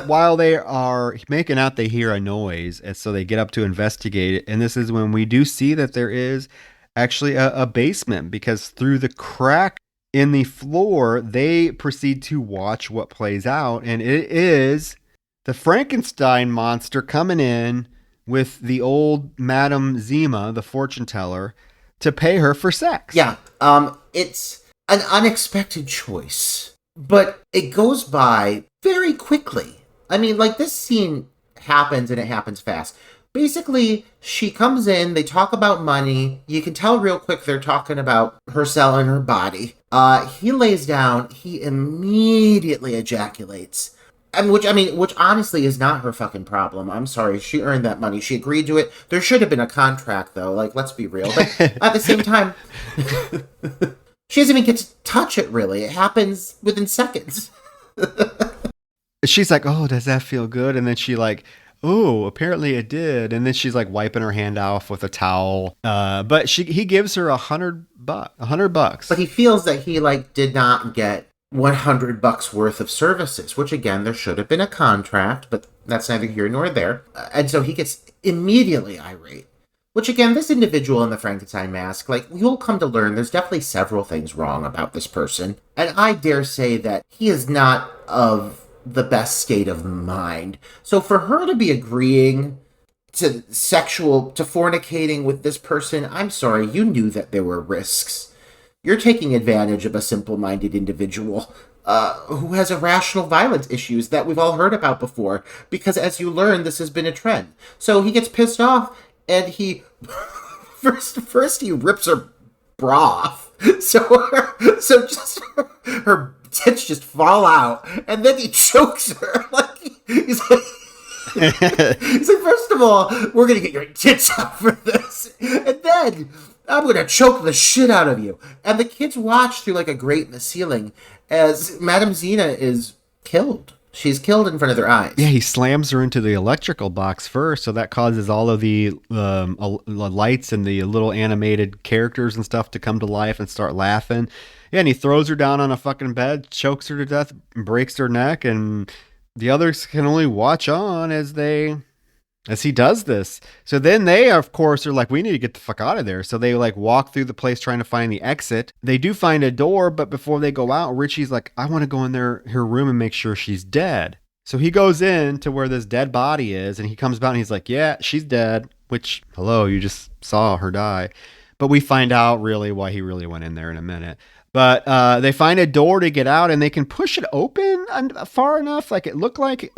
While they are making out, they hear a noise, and so they get up to investigate it. And this is when we do see that there is actually a basement, because through the crack in the floor, they proceed to watch what plays out, and it is the Frankenstein monster coming in with the old Madame Zima, the fortune teller, to pay her for sex. Yeah, it's an unexpected choice, but it goes by very quickly. I mean, like, this scene happens, and it happens fast. Basically, she comes in, they talk about money. You can tell real quick they're talking about her selling her body. He lays down, he immediately ejaculates. Which honestly is not her fucking problem. I'm sorry, she earned that money. She agreed to it. There should have been a contract, though. Like, let's be real. But at the same time, she doesn't even get to touch it, really. It happens within seconds. She's like, oh, does that feel good? And then she like, oh, apparently it did. And then she's like wiping her hand off with a towel. But he gives her $100. But he feels that he, like, did not get $100 worth of services, which, again, there should have been a contract, but that's neither here nor there. And so he gets immediately irate. Which, again, this individual in the Frankenstein mask, like, you'll come to learn there's definitely several things wrong about this person. And I dare say that he is not of the best state of mind. So for her to be agreeing to fornicating with this person, I'm sorry, you knew that there were risks. You're taking advantage of a simple-minded individual who has irrational violence issues that we've all heard about before, because as you learn, this has been a trend. So he gets pissed off, and he first he rips her bra off, so just her tits just fall out, and then he chokes her. Like, he's like, first of all, we're gonna get your tits out for this, and then I'm gonna choke the shit out of you. And the kids watch through, like, a grate in the ceiling as Madame Zina is killed. She's killed in front of their eyes. Yeah, he slams her into the electrical box first, so that causes all of the lights and the little animated characters and stuff to come to life and start laughing. Yeah, and he throws her down on a fucking bed, chokes her to death, breaks her neck, and the others can only watch on as he does this. So then they, of course, are like, we need to get the fuck out of there. So they, like, walk through the place trying to find the exit. They do find a door, but before they go out, Richie's like, I want to go in her room and make sure she's dead. So he goes in to where this dead body is, and he comes out and he's like, yeah, she's dead, which, hello, you just saw her die. But we find out really why he really went in there in a minute. But they find a door to get out, and they can push it open far enough. Like, it looked like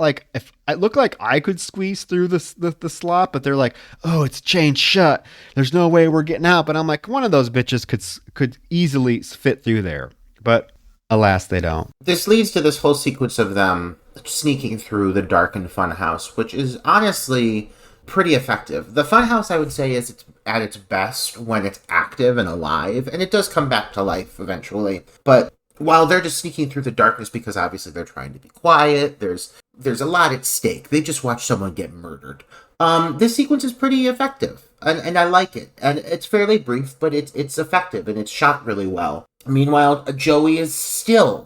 I could squeeze through the slot, but they're like, oh, it's chained shut. There's no way we're getting out. But I'm like, one of those bitches could easily fit through there. But alas, they don't. This leads to this whole sequence of them sneaking through the darkened funhouse, which is honestly pretty effective. The funhouse, I would say, is at its best when it's active and alive, and it does come back to life eventually. But while they're just sneaking through the darkness because obviously they're trying to be quiet, there's a lot at stake. They just watched someone get murdered. This sequence is pretty effective, and I like it. And it's fairly brief, but it's effective, and it's shot really well. Meanwhile, Joey is still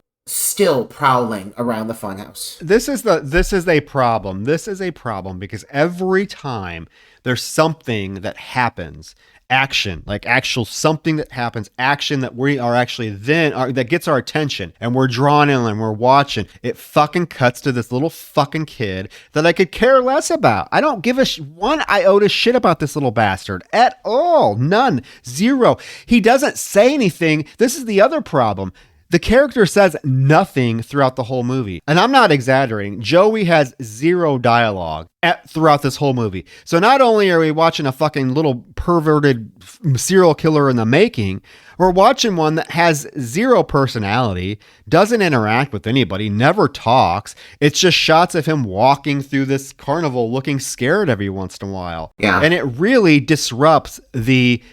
prowling around the funhouse. This is a problem. This is a problem because every time there's something that happens action, like actual something that happens, action that we are actually that gets our attention and we're drawn in and we're watching. It fucking cuts to this little fucking kid that I could care less about. I don't give a one iota shit about this little bastard at all. None. Zero. He doesn't say anything. This is the other problem. The character says nothing throughout the whole movie. And I'm not exaggerating. Joey has zero dialogue throughout this whole movie. So not only are we watching a fucking little perverted serial killer in the making, we're watching one that has zero personality, doesn't interact with anybody, never talks. It's just shots of him walking through this carnival looking scared every once in a while. Yeah. And it really disrupts the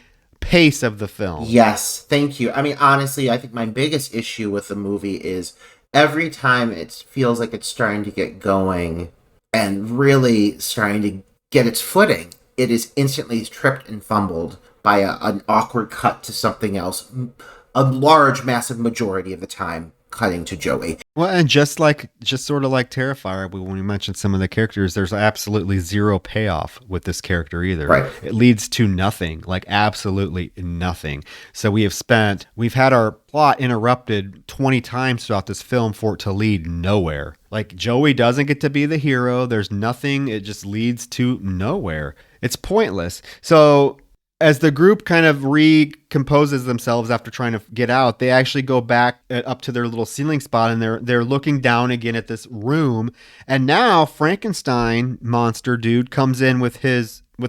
pace of the film. Yes, thank you. I mean, honestly, I think my biggest issue with the movie is every time it feels like it's starting to get going and really starting to get its footing, it is instantly tripped and fumbled by an awkward cut to something else. A large, massive majority of the time cutting to Joey. Well, and just sort of like Terrifier, when we mentioned some of the characters, there's absolutely zero payoff with this character either. Right. It leads to nothing, like absolutely nothing. So we've had our plot interrupted 20 times throughout this film for it to lead nowhere. Like Joey doesn't get to be the hero. There's nothing. It just leads to nowhere. It's pointless. So as the group kind of recomposes themselves after trying to get out, they actually go back up to their little ceiling spot, and they're looking down again at this room. And now Frankenstein monster dude comes in with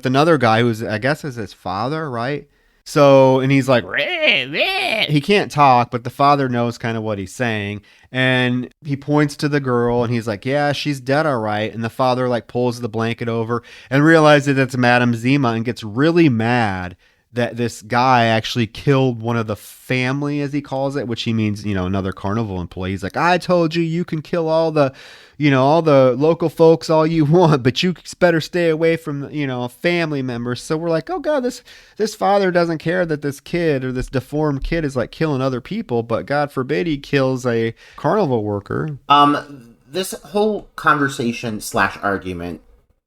another guy who's, I guess, is his father, right? So, and he's like, "Rah, rah." He can't talk, but the father knows kind of what he's saying. And he points to the girl and he's like, "Yeah, she's dead, all right." And the father like pulls the blanket over and realizes it's Madame Zima and gets really mad that this guy actually killed one of the family, as he calls it, which he means, another carnival employee. He's like, "I told you, you can kill all the local folks all you want, but you better stay away from, family members." So we're like, oh God, this father doesn't care that this kid or this deformed kid is like killing other people, but God forbid he kills a carnival worker. This whole conversation / argument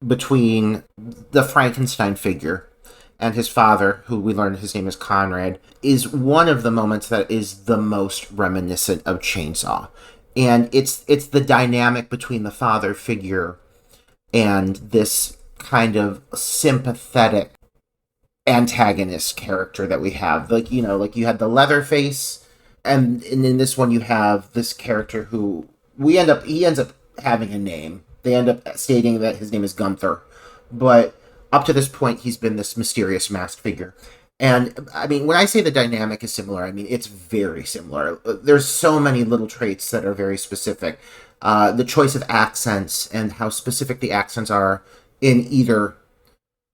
between the Frankenstein figure and his father, who we learned his name is Conrad, is one of the moments that is the most reminiscent of Chainsaw. And it's the dynamic between the father figure and this kind of sympathetic antagonist character that we have. Like you had the Leatherface, and in this one you have this character who he ends up having a name. They end up stating that his name is Gunther. But up to this point, he's been this mysterious masked figure. And, I mean, when I say the dynamic is similar, I mean, it's very similar. There's so many little traits that are very specific. The choice of accents and how specific the accents are in either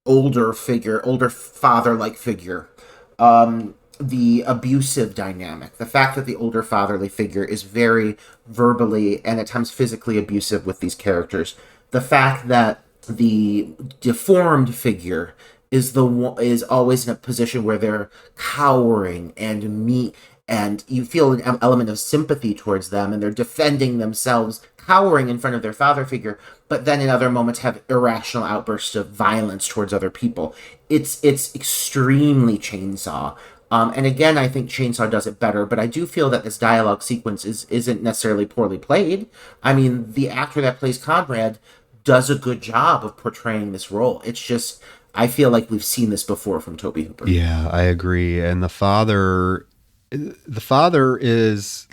older father-like figure. The abusive dynamic. The fact that the older fatherly figure is very verbally and at times physically abusive with these characters. The fact that the deformed figure is always in a position where they're cowering and meek, and you feel an element of sympathy towards them, and they're defending themselves, cowering in front of their father figure, but then in other moments have irrational outbursts of violence towards other people. It's extremely Chainsaw. And again, I think Chainsaw does it better, but I do feel that this dialogue sequence isn't necessarily poorly played. I mean, the actor that plays Conrad does a good job of portraying this role. It's just, I feel like we've seen this before from Tobe Hooper. Yeah, I agree. And the father is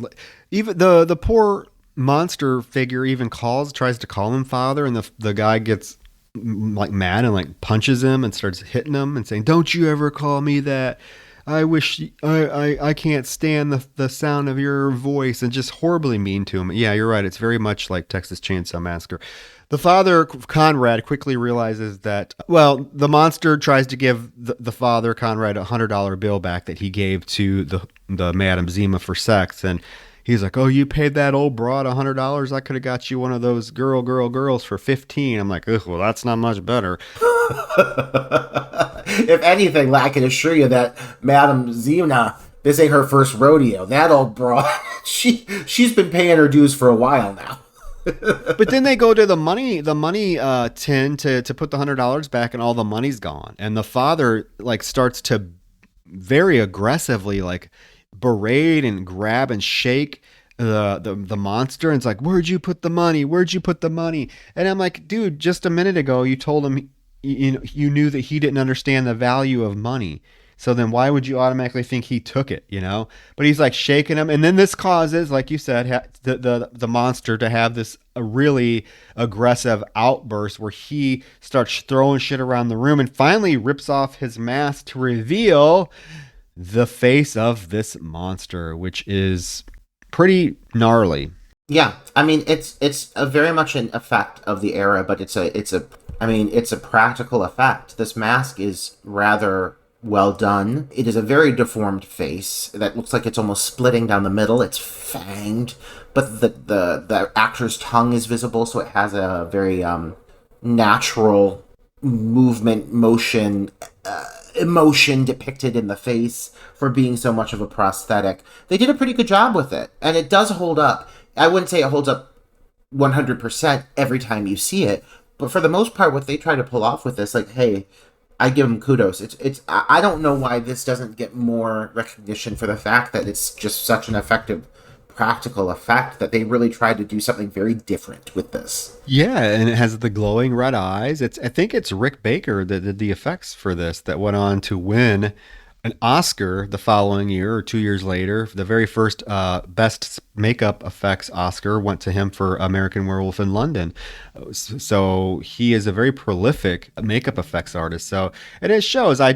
even the poor monster figure even tries to call him father, and the guy gets like mad and like punches him and starts hitting him and saying, "Don't you ever call me that. I wish I can't stand the sound of your voice," and just horribly mean to him. Yeah, you're right. It's very much like Texas Chainsaw Massacre. The father, Conrad, quickly realizes that, well, the monster tries to give the father, Conrad, $100 bill back that he gave to the Madame Zima for sex. And he's like, "Oh, you paid that old broad $100? I could have got you one of those girls for 15. I'm like, "Ugh, well, that's not much better." If anything, I can assure you that Madame Zima, this ain't her first rodeo. That old broad, she's been paying her dues for a while now. But then they go to the money tin to put the $100 back, and all the money's gone. And the father like starts to very aggressively like berate and grab and shake the monster, and it's like, where'd you put the money? Where'd you put the money? And I'm like, dude, just a minute ago you told him you knew that he didn't understand the value of money. So then why would you automatically think he took it, you know? But he's like shaking him. And then this causes, like you said, the monster to have this a really aggressive outburst where he starts throwing shit around the room and finally rips off his mask to reveal the face of this monster, which is pretty gnarly. Yeah, I mean it's a very much an effect of the era, but it's a practical effect. This mask is rather well done. It is a very deformed face that looks like it's almost splitting down the middle. It's fanged, but the actor's tongue is visible, so it has a very natural movement, motion, emotion depicted in the face for being so much of a prosthetic. They did a pretty good job with it, and it does hold up. I wouldn't say it holds up 100% every time you see it, but for the most part, what they try to pull off with this, like, hey, I give them kudos. I don't know why this doesn't get more recognition for the fact that it's just such an effective practical effect that they really tried to do something very different with this. Yeah, and it has the glowing red eyes. I think it's Rick Baker that did the effects for this, that went on to win an Oscar the following year or 2 years later. The very first best makeup effects Oscar went to him for American Werewolf in London. So he is a very prolific makeup effects artist. So, and it shows. I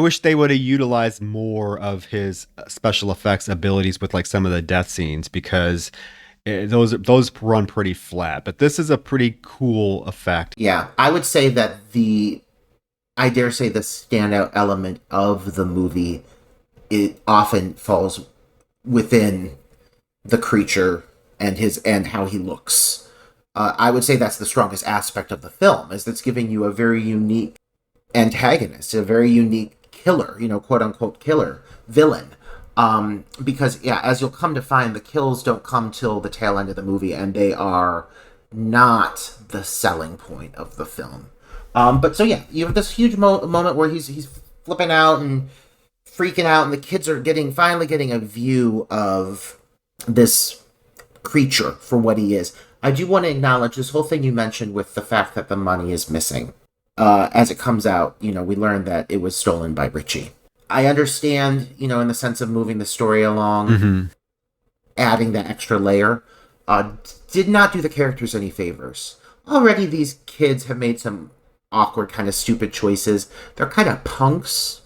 wish they would have utilized more of his special effects abilities with like some of the death scenes, because those run pretty flat. But this is a pretty cool effect. Yeah, I would say that I dare say the standout element of the movie, it often falls within the creature and how he looks. I would say that's the strongest aspect of the film, is it's giving you a very unique antagonist, a very unique killer, quote unquote killer, villain. Because, yeah, as you'll come to find, the kills don't come till the tail end of the movie, and they are not the selling point of the film. But so, yeah, you have this huge moment where he's flipping out and freaking out, and the kids are finally getting a view of this creature for what he is. I do want to acknowledge this whole thing you mentioned with the fact that the money is missing. As it comes out, we learn that it was stolen by Richie. I understand, in the sense of moving the story along, adding that extra layer, did not do the characters any favors. Already these kids have made some awkward, kind of stupid choices. They're kind of punks.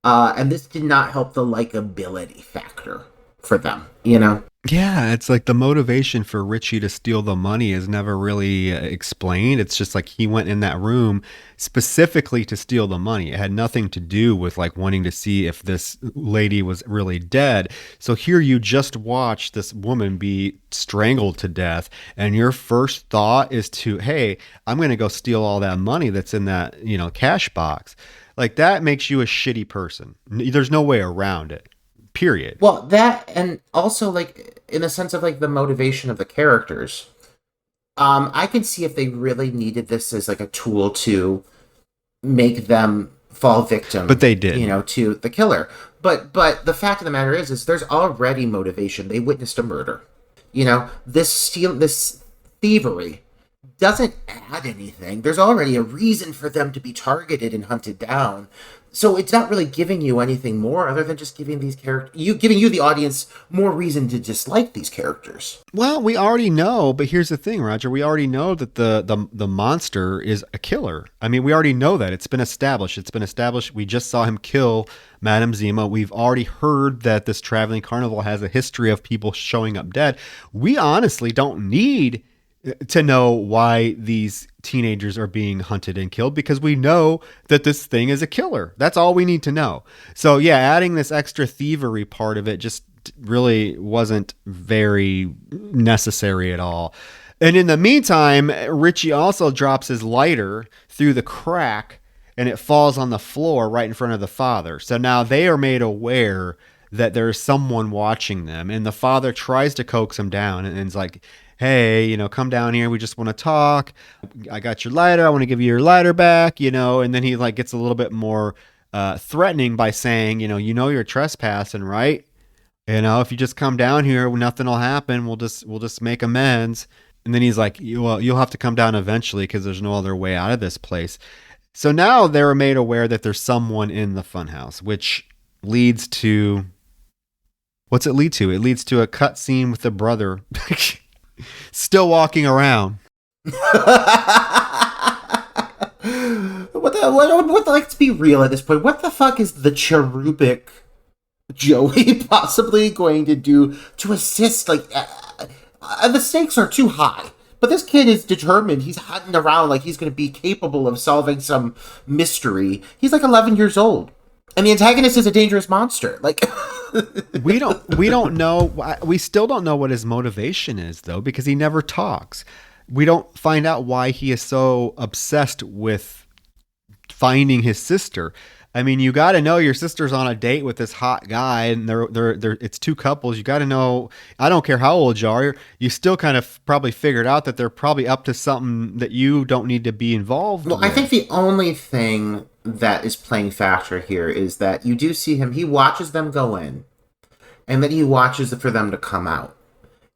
And this did not help the likability factor for them, Yeah, it's like the motivation for Richie to steal the money is never really explained. It's just like he went in that room specifically to steal the money. It had nothing to do with like wanting to see if this lady was really dead. So here you just watch this woman be strangled to death, and your first thought is to, hey, I'm going to go steal all that money that's in that, cash box. Like, that makes you a shitty person. There's no way around it. Period. Well, that, and also, like, in the sense of, like, the motivation of the characters, I can see if they really needed this as, like, a tool to make them fall victim. But they did. To the killer. But the fact of the matter is there's already motivation. They witnessed a murder. This thievery doesn't add anything. There's already a reason for them to be targeted and hunted down. So it's not really giving you anything more other than just giving these giving you the audience more reason to dislike these characters. Well, we already know, but here's the thing, Roger. We already know that the monster is a killer. I mean, we already know that. It's been established. We just saw him kill Madame Zima. We've already heard that this traveling carnival has a history of people showing up dead. We honestly don't need to know why these teenagers are being hunted and killed, because we know that this thing is a killer. That's all we need to know. So yeah, adding this extra thievery part of it just really wasn't very necessary at all. And in the meantime, Richie also drops his lighter through the crack, and it falls on the floor right in front of the father. So now they are made aware that there's someone watching them, and the father tries to coax him down and is like, hey, come down here. We just want to talk. I got your lighter. I want to give you your lighter back, and then he like gets a little bit more threatening by saying, you're trespassing, right? If you just come down here, nothing will happen. We'll just make amends. And then he's like, well, you'll have to come down eventually because there's no other way out of this place. So now they're made aware that there's someone in the funhouse, which leads to what's it lead to? It leads to a cut scene with the brother still walking around. Let's be real at this point. What the fuck is the cherubic Joey possibly going to do to assist? Like, the stakes are too high. But this kid is determined. He's hunting around like he's going to be capable of solving some mystery. He's like 11 years old. And the antagonist is a dangerous monster. Like, we don't know. We still don't know what his motivation is, though, because he never talks. We don't find out why he is so obsessed with finding his sister. I mean, you got to know your sister's on a date with this hot guy, and it's two couples. You got to know. I don't care how old you are. You still kind of probably figured out that they're probably up to something that you don't need to be involved with. I think the only thing that is playing factor here is that you do see him. He watches them go in, and then he watches for them to come out,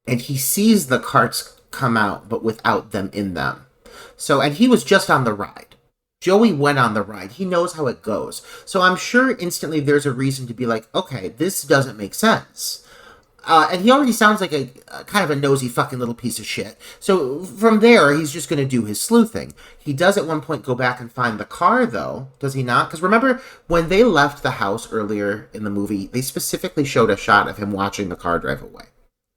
and he sees the carts come out, but without them in them. So, and he was just on the ride. Joey went on the ride. He knows how it goes. So I'm sure instantly there's a reason to be like, okay, this doesn't make sense. And he already sounds like a kind of a nosy fucking little piece of shit. So from there, he's just going to do his sleuthing. He does at one point go back and find the car, though. Does he not? Because remember, when they left the house earlier in the movie, they specifically showed a shot of him watching the car drive away.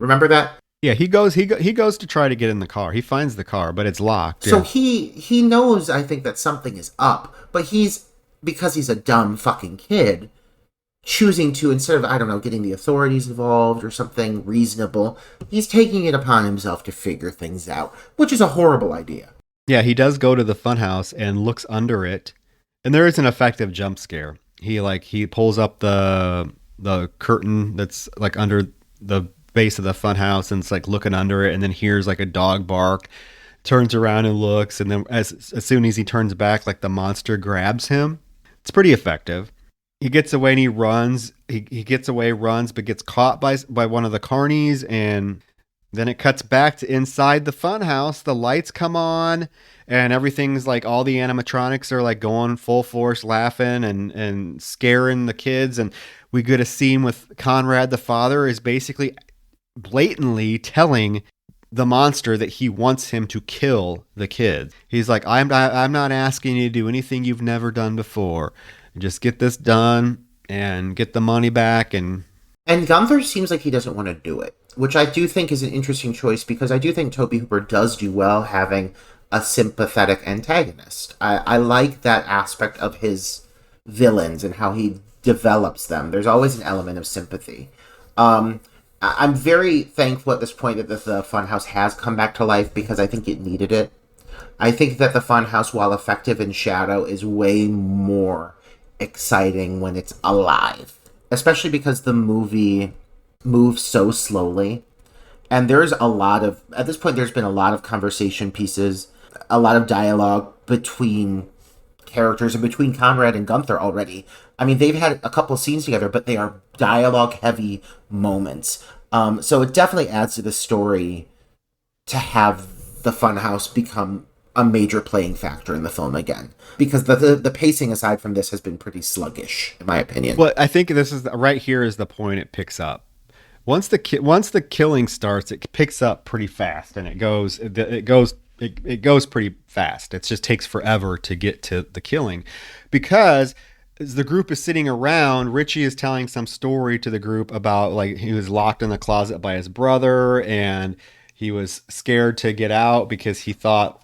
Remember that? Yeah, he goes to try to get in the car. He finds the car, but it's locked. So yeah. he knows, I think, that something is up, but because he's a dumb fucking kid, choosing to, instead of, I don't know, getting the authorities involved or something reasonable, he's taking it upon himself to figure things out, which is a horrible idea. Yeah, he does go to the funhouse and looks under it, and there is an effective jump scare. He pulls up the curtain that's like under the base of the funhouse, and it's like looking under it, and then hears like a dog bark, turns around and looks, and then as soon as he turns back, like the monster grabs him. It's pretty effective. He gets away and he runs. He gets away, runs, but gets caught by one of the carnies, and then it cuts back to inside the funhouse. The lights come on, and everything's like, all the animatronics are like going full force, laughing and scaring the kids, and we get a scene with Conrad, the father, is basically blatantly telling the monster that he wants him to kill the kid. He's like, I'm not asking you to do anything you've never done before. Just get this done and get the money back. And Gunther seems like he doesn't want to do it, which I do think is an interesting choice, because I do think Tobe Hooper does do well having a sympathetic antagonist. I like that aspect of his villains and how he develops them. There's always an element of sympathy. I'm very thankful at this point that the Funhouse has come back to life, because I think it needed it. I think that the Funhouse, while effective in shadow, is way more exciting when it's alive. Especially because the movie moves so slowly. And there's at this point, there's been a lot of conversation pieces, a lot of dialogue between characters and between Conrad and Gunther already. I mean, they've had a couple of scenes together, but they are dialogue-heavy moments. So it definitely adds to the story to have the Funhouse become a major playing factor in the film again. Because the pacing, aside from this, has been pretty sluggish, in my opinion. Well, I think this is right here is the point it picks up. Once the killing starts, it picks up pretty fast, and it goes pretty fast. It just takes forever to get to the killing, because as the group is sitting around, Richie is telling some story to the group about, like, he was locked in the closet by his brother, and he was scared to get out because he thought,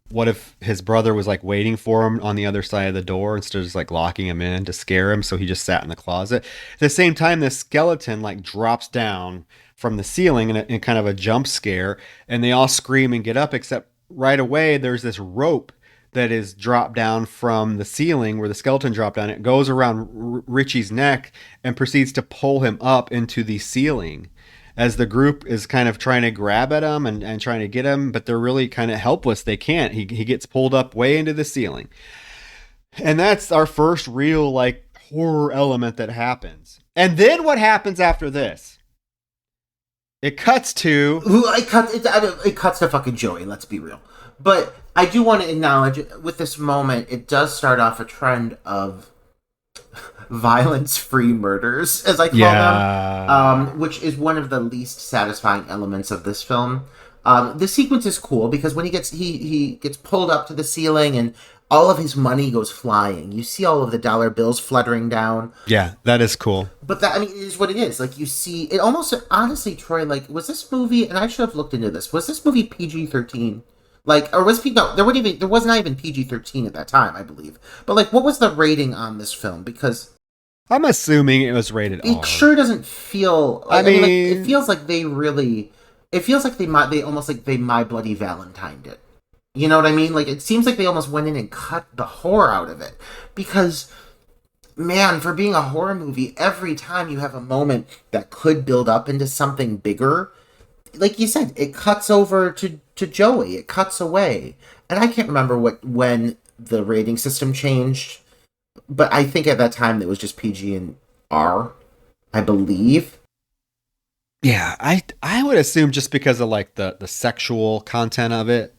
what if his brother was like waiting for him on the other side of the door instead of just like locking him in to scare him? So he just sat in the closet. At the same time, this skeleton like drops down from the ceiling in kind of a jump scare, and they all scream and get up, except right away there's this rope that is dropped down from the ceiling where the skeleton dropped down. It goes around Richie's neck and proceeds to pull him up into the ceiling. as the group is kind of trying to grab at him and trying to get him, but they're really kind of helpless. They can't. He gets pulled up way into the ceiling. And that's our first real like horror element that happens. And then what happens after this? It cuts to it cuts to fucking Joey, let's be real. But I do want to acknowledge with this moment, it does start off a trend of violence-free murders, as I call them, which is one of the least satisfying elements of this film. The sequence is cool because when he gets pulled up to the ceiling and all of his money goes flying. You see all of the dollar bills fluttering down. Yeah, that is cool. But that, I mean, it is what it is. Like, you see, it almost, honestly, Troy, like, was this movie, and I should have looked into this, was this movie PG-13? Like, or was no, there was not even PG-13 at that time, I believe. But, like, what was the rating on this film? Because I'm assuming it was rated R. It sure doesn't feel, like, I mean, like, it feels like they really, it feels like they almost like they My Bloody Valentine'd it. You know what I mean? Like, it seems like they almost went in and cut the horror out of it. Because, man, for being a horror movie, every time you have a moment that could build up into something bigger, like you said, it cuts over to Joey. It cuts away. And I can't remember when the rating system changed. But I think at that time it was just PG and R, I believe. Yeah, I would assume just because of, like, the sexual content of it.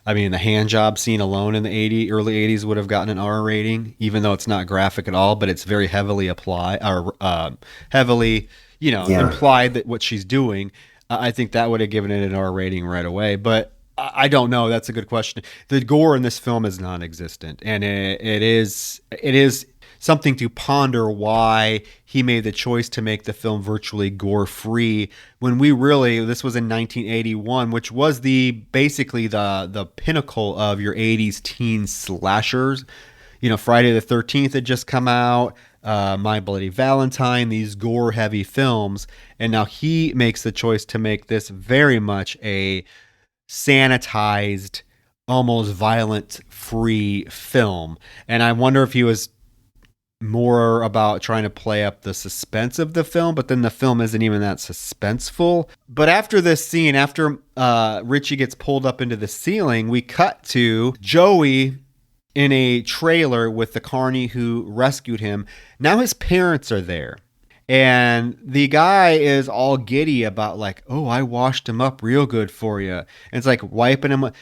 I mean, the hand job scene alone in the early 80s would have gotten an R rating, even though it's not graphic at all, but it's very heavily implied that what she's doing. I think that would have given it an R rating right away, but I don't know. That's a good question. The gore in this film is non-existent, and it is something to ponder why he made the choice to make the film virtually gore-free when this was in 1981, which was basically the pinnacle of your 80s teen slashers. You know, Friday the 13th had just come out, My Bloody Valentine, these gore-heavy films, and now he makes the choice to make this very much a sanitized, almost violent-free film. And I wonder if he was more about trying to play up the suspense of the film, but then the film isn't even that suspenseful. But after this scene, after Richie gets pulled up into the ceiling, we cut to Joey in a trailer with the carny who rescued him. Now his parents are there. And the guy is all giddy about, like, oh, I washed him up real good for you. And it's like wiping him up.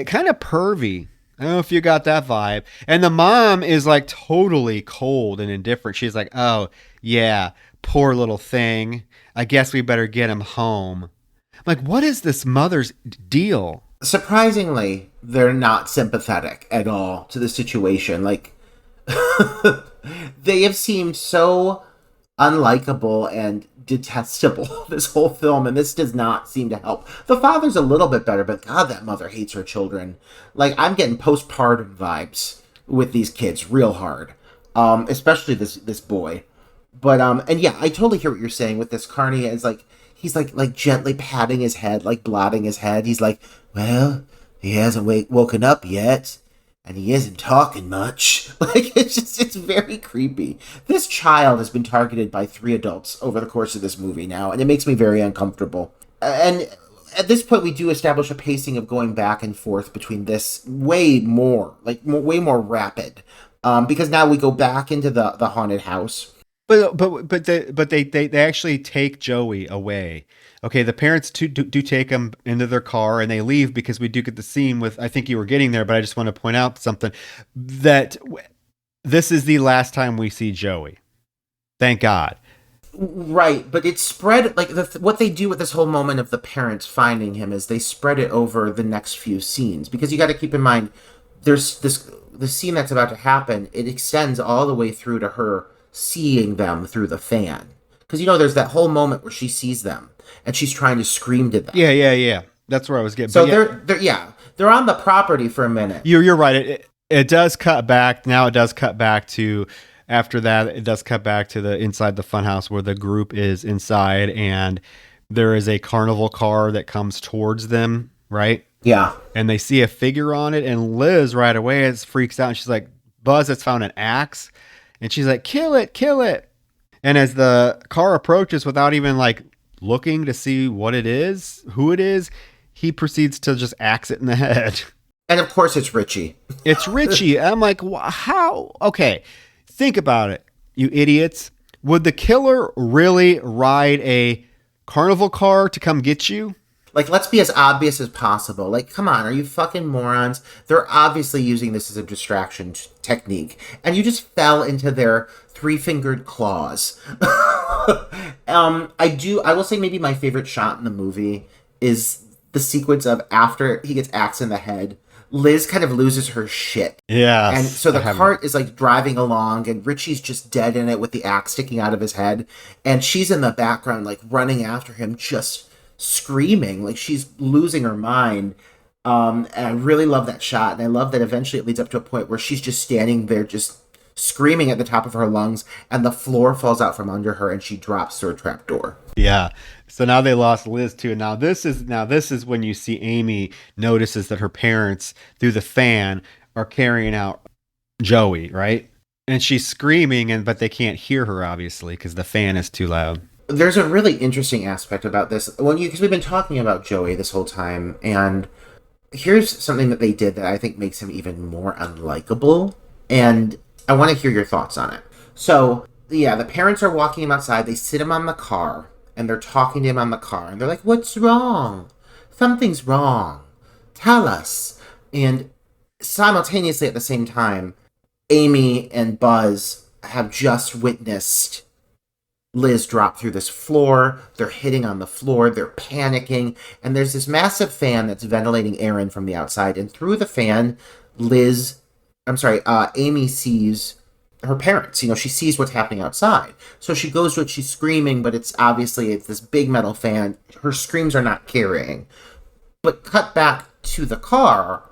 Kind of pervy. I don't know if you got that vibe. And the mom is like totally cold and indifferent. She's like, oh, yeah, poor little thing. I guess we better get him home. Like, what is this mother's deal? Surprisingly, they're not sympathetic at all to the situation. Like, they have seemed so unlikable and detestable this whole film, and this does not seem to help. The father's a little bit better, but God, that mother hates her children. Like, I'm getting postpartum vibes with these kids real hard, especially this boy. But and yeah, I totally hear what you're saying with this carny. Is like he's like gently patting his head, like blotting his head. He's like, well, he hasn't woken up yet. And he isn't talking much. Like, it's very creepy. This child has been targeted by 3 adults over the course of this movie now, and it makes me very uncomfortable. And at this point, we do establish a pacing of going back and forth between this way more rapid. Because now we go back into the haunted house. But they actually take Joey away. Okay, the parents do take him into their car and they leave because we do get the scene with, I think you were getting there, but I just want to point out something, that this is the last time we see Joey. Thank God. Right, but it's spread, like, what they do with this whole moment of the parents finding him is they spread it over the next few scenes. Because you got to keep in mind, there's the scene that's about to happen, it extends all the way through to her seeing them through the fan. Because, you know, there's that whole moment where she sees them. And she's trying to scream to them. Yeah. That's where I was getting. So they're on the property for a minute. You're right. It does cut back. Now it does cut back to, after that, it does cut back to the inside the funhouse where the group is inside and there is a carnival car that comes towards them, right? Yeah. And they see a figure on it, and Liz right away freaks out and she's like, Buzz has found an axe. And she's like, kill it. And as the car approaches without even like looking to see what it is, who it is, he proceeds to just axe it in the head. And of course it's Richie. It's Richie. I'm like, how? Okay, think about it, you idiots. Would the killer really ride a carnival car to come get you? Like, let's be as obvious as possible. Like, come on, are you fucking morons? They're obviously using this as a distraction technique. And you just fell into their three-fingered claws. I will say maybe my favorite shot in the movie is the sequence of after he gets axed in the head. Liz kind of loses her shit. Yeah. And so the cart is like driving along and Richie's just dead in it with the axe sticking out of his head. And she's in the background, like running after him, just screaming, like she's losing her mind. And I really love that shot. And I love that eventually it leads up to a point where she's just standing there, just screaming at the top of her lungs, and the floor falls out from under her and she drops through a trapdoor. Yeah. So now they lost Liz too. Now this is when you see Amy notices that her parents, through the fan, are carrying out Joey, right? And she's screaming, but they can't hear her obviously because the fan is too loud. There's a really interesting aspect about this because we've been talking about Joey this whole time, and here's something that they did that I think makes him even more unlikable, and I want to hear your thoughts on it. So, yeah, the parents are walking him outside. They sit him on the car, and they're talking to him on the car. And they're like, what's wrong? Something's wrong. Tell us. And simultaneously at the same time, Amy and Buzz have just witnessed Liz drop through this floor. They're hitting on the floor. They're panicking. And there's this massive fan that's ventilating air in from the outside. And through the fan, Amy sees her parents. You know, she sees what's happening outside. So she goes to it, she's screaming, but it's this big metal fan. Her screams are not carrying. But cut back to the car,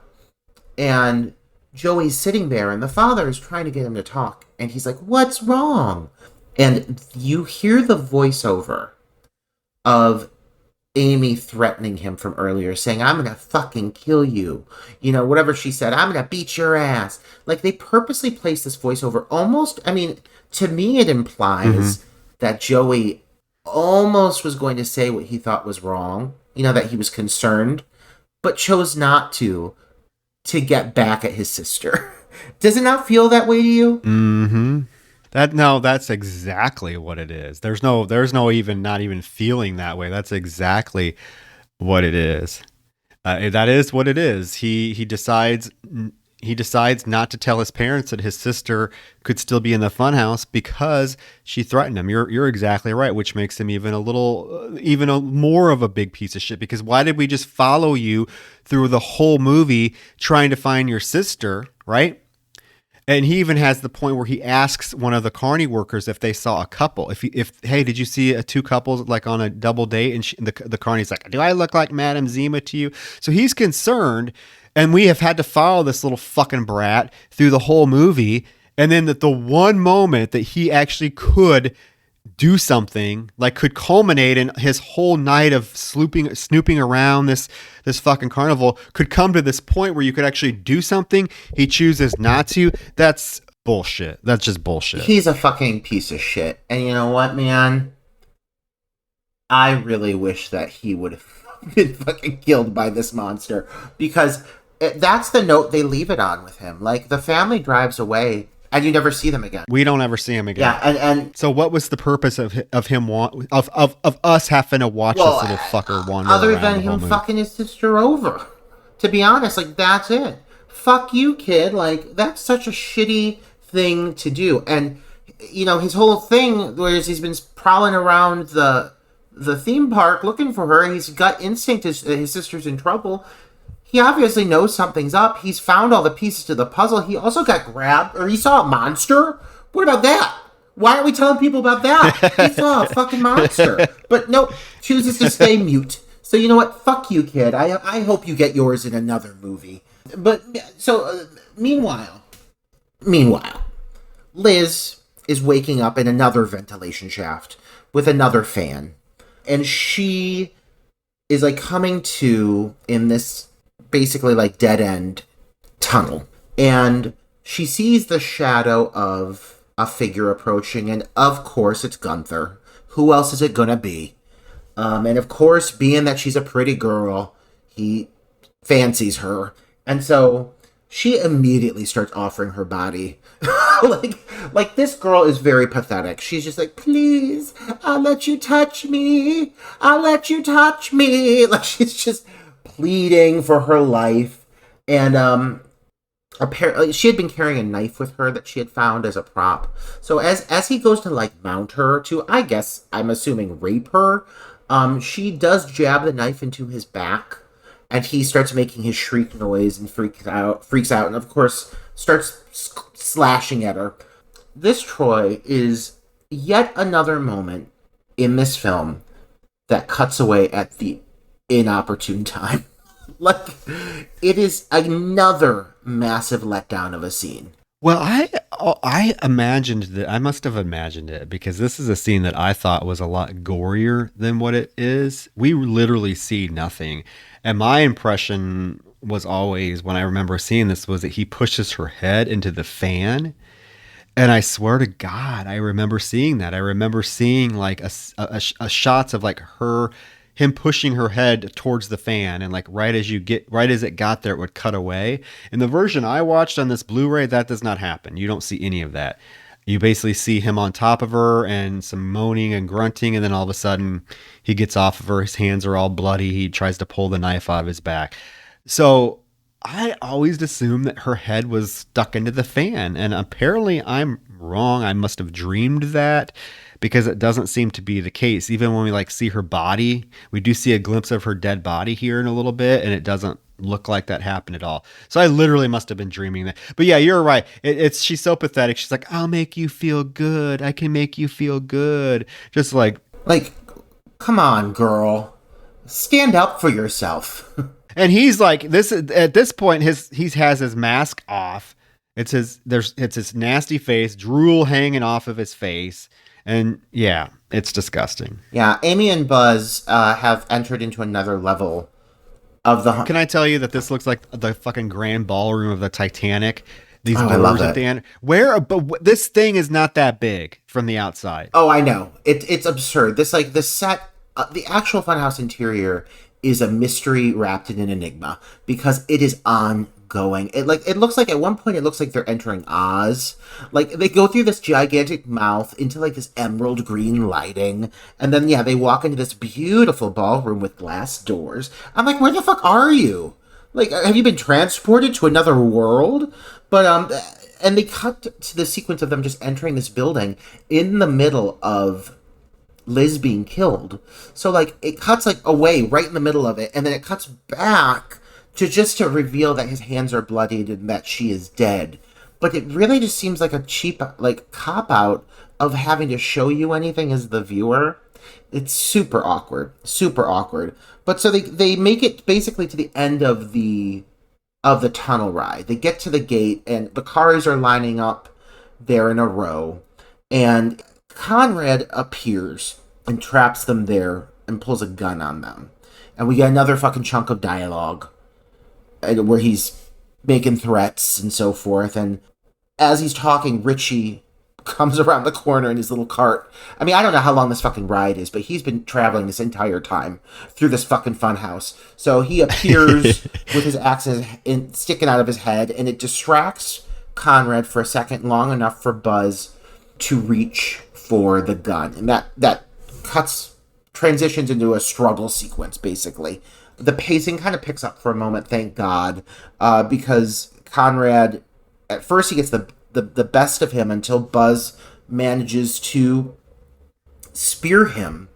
and Joey's sitting there, and the father is trying to get him to talk. And he's like, what's wrong? And you hear the voiceover of Amy threatening him from earlier, saying, I'm going to fucking kill you. You know, whatever she said, I'm going to beat your ass. Like, they purposely placed this voiceover to me it implies that Joey almost was going to say what he thought was wrong, you know, that he was concerned, but chose not to get back at his sister. Does it not feel that way to you? Mm-hmm. That's exactly what it is. There's no even not even feeling that way. That's exactly what it is. That is what it is. He decides not to tell his parents that his sister could still be in the funhouse because she threatened him. You're exactly right, which makes him even more of a big piece of shit. Because why did we just follow you through the whole movie trying to find your sister, right? And he even has the point where he asks one of the carny workers if they saw a couple. Hey, did you see two couples like on a double date? And the carny's like, do I look like Madame Zima to you? So he's concerned, and we have had to follow this little fucking brat through the whole movie. And then the one moment that he actually could do something, like could culminate in his whole night of snooping around this fucking carnival, could come to this point where you could actually do something. He chooses not to. That's bullshit. That's just bullshit. He's a fucking piece of shit. And you know what, man? I really wish that he would have been fucking killed by this monster, because that's the note they leave it on with him. Like, the family drives away and you never see them again. We don't ever see him again. Yeah, and so what was the purpose of us having to watch this little fucker wander around? Other than him fucking his sister over. To be honest, like, that's it. Fuck you, kid. Like, that's such a shitty thing to do. And, you know, his whole thing, whereas he's been prowling around the theme park looking for her, his gut instinct is his sister's in trouble. He obviously knows something's up. He's found all the pieces to the puzzle. He also got grabbed, or he saw a monster. What about that? Why aren't we telling people about that? He saw a fucking monster. But nope, chooses to stay mute. So you know what? Fuck you, kid. I hope you get yours in another movie. But, so, meanwhile, Liz is waking up in another ventilation shaft with another fan. And she is, like, coming to in this basically like dead end tunnel, and she sees the shadow of a figure approaching, and of course it's Gunther. Who else is it gonna be? And of course, being that she's a pretty girl, he fancies her. And so she immediately starts offering her body. like this girl is very pathetic. She's just like, please, I'll let you touch me. I'll let you touch me. Like she's just pleading for her life. And apparently she had been carrying a knife with her that she had found as a prop. So as he goes to like mount her to, I guess I'm assuming rape her, she does jab the knife into his back, and he starts making his shriek noise and freaks out, and of course starts slashing at her. This, Troy, is yet another moment in this film that cuts away at the inopportune time. Like, it is another massive letdown of a scene. Well, I imagined that. I must have imagined it because this is a scene that I thought was a lot gorier than what it is. We literally see nothing. And my impression was always, when I remember seeing this, was that he pushes her head into the fan. And I swear to God, I remember seeing that. I remember seeing like a shots of like him pushing her head towards the fan, and like right as it got there, it would cut away. In the version I watched on this Blu-ray, that does not happen. You don't see any of that. You basically see him on top of her and some moaning and grunting, and then all of a sudden he gets off of her. His hands are all bloody. He tries to pull the knife out of his back. So I always assumed that her head was stuck into the fan, and apparently I'm wrong. I must have dreamed that, because it doesn't seem to be the case. Even when we like see her body, we do see a glimpse of her dead body here in a little bit, and it doesn't look like that happened at all. So I literally must have been dreaming that. But yeah, you're right. She's so pathetic. She's like, I'll make you feel good. I can make you feel good. Just like, come on, girl, stand up for yourself. and he's like, this at this point, he has his mask off. It's his nasty face, drool hanging off of his face. And yeah, it's disgusting. Yeah, Amy and Buzz have entered into another level of the... Can I tell you that this looks like the fucking grand ballroom of the Titanic? These I love at it. the end. But this thing is not that big from the outside. Oh, I know. It's absurd. This, like, the set... the actual Funhouse interior is a mystery wrapped in an enigma, because it is ongoing. It looks like at one point it looks like they're entering Oz. Like, they go through this gigantic mouth into like this emerald green lighting, and then they walk into this beautiful ballroom with glass doors. I'm like, where the fuck are you? Like, have you been transported to another world? But and they cut to the sequence of them just entering this building in the middle of Liz being killed. So like it cuts like away right in the middle of it, and then it cuts back to reveal that his hands are bloodied and that she is dead. But it really just seems like a cheap like cop out of having to show you anything as the viewer. It's super awkward. But so they make it basically to the end of the tunnel ride. They get to the gate and the cars are lining up there in a row, and Conrad appears and traps them there and pulls a gun on them. And we get another fucking chunk of dialogue where he's making threats and so forth. And as he's talking, Richie comes around the corner in his little cart. I mean, I don't know how long this fucking ride is, but he's been traveling this entire time through this fucking funhouse. So he appears with his axe sticking out of his head, and it distracts Conrad for a second, long enough for Buzz to reach for the gun. And that transitions into a struggle sequence, basically. The pacing kind of picks up for a moment, thank God, because Conrad, at first he gets the best of him until Buzz manages to spear him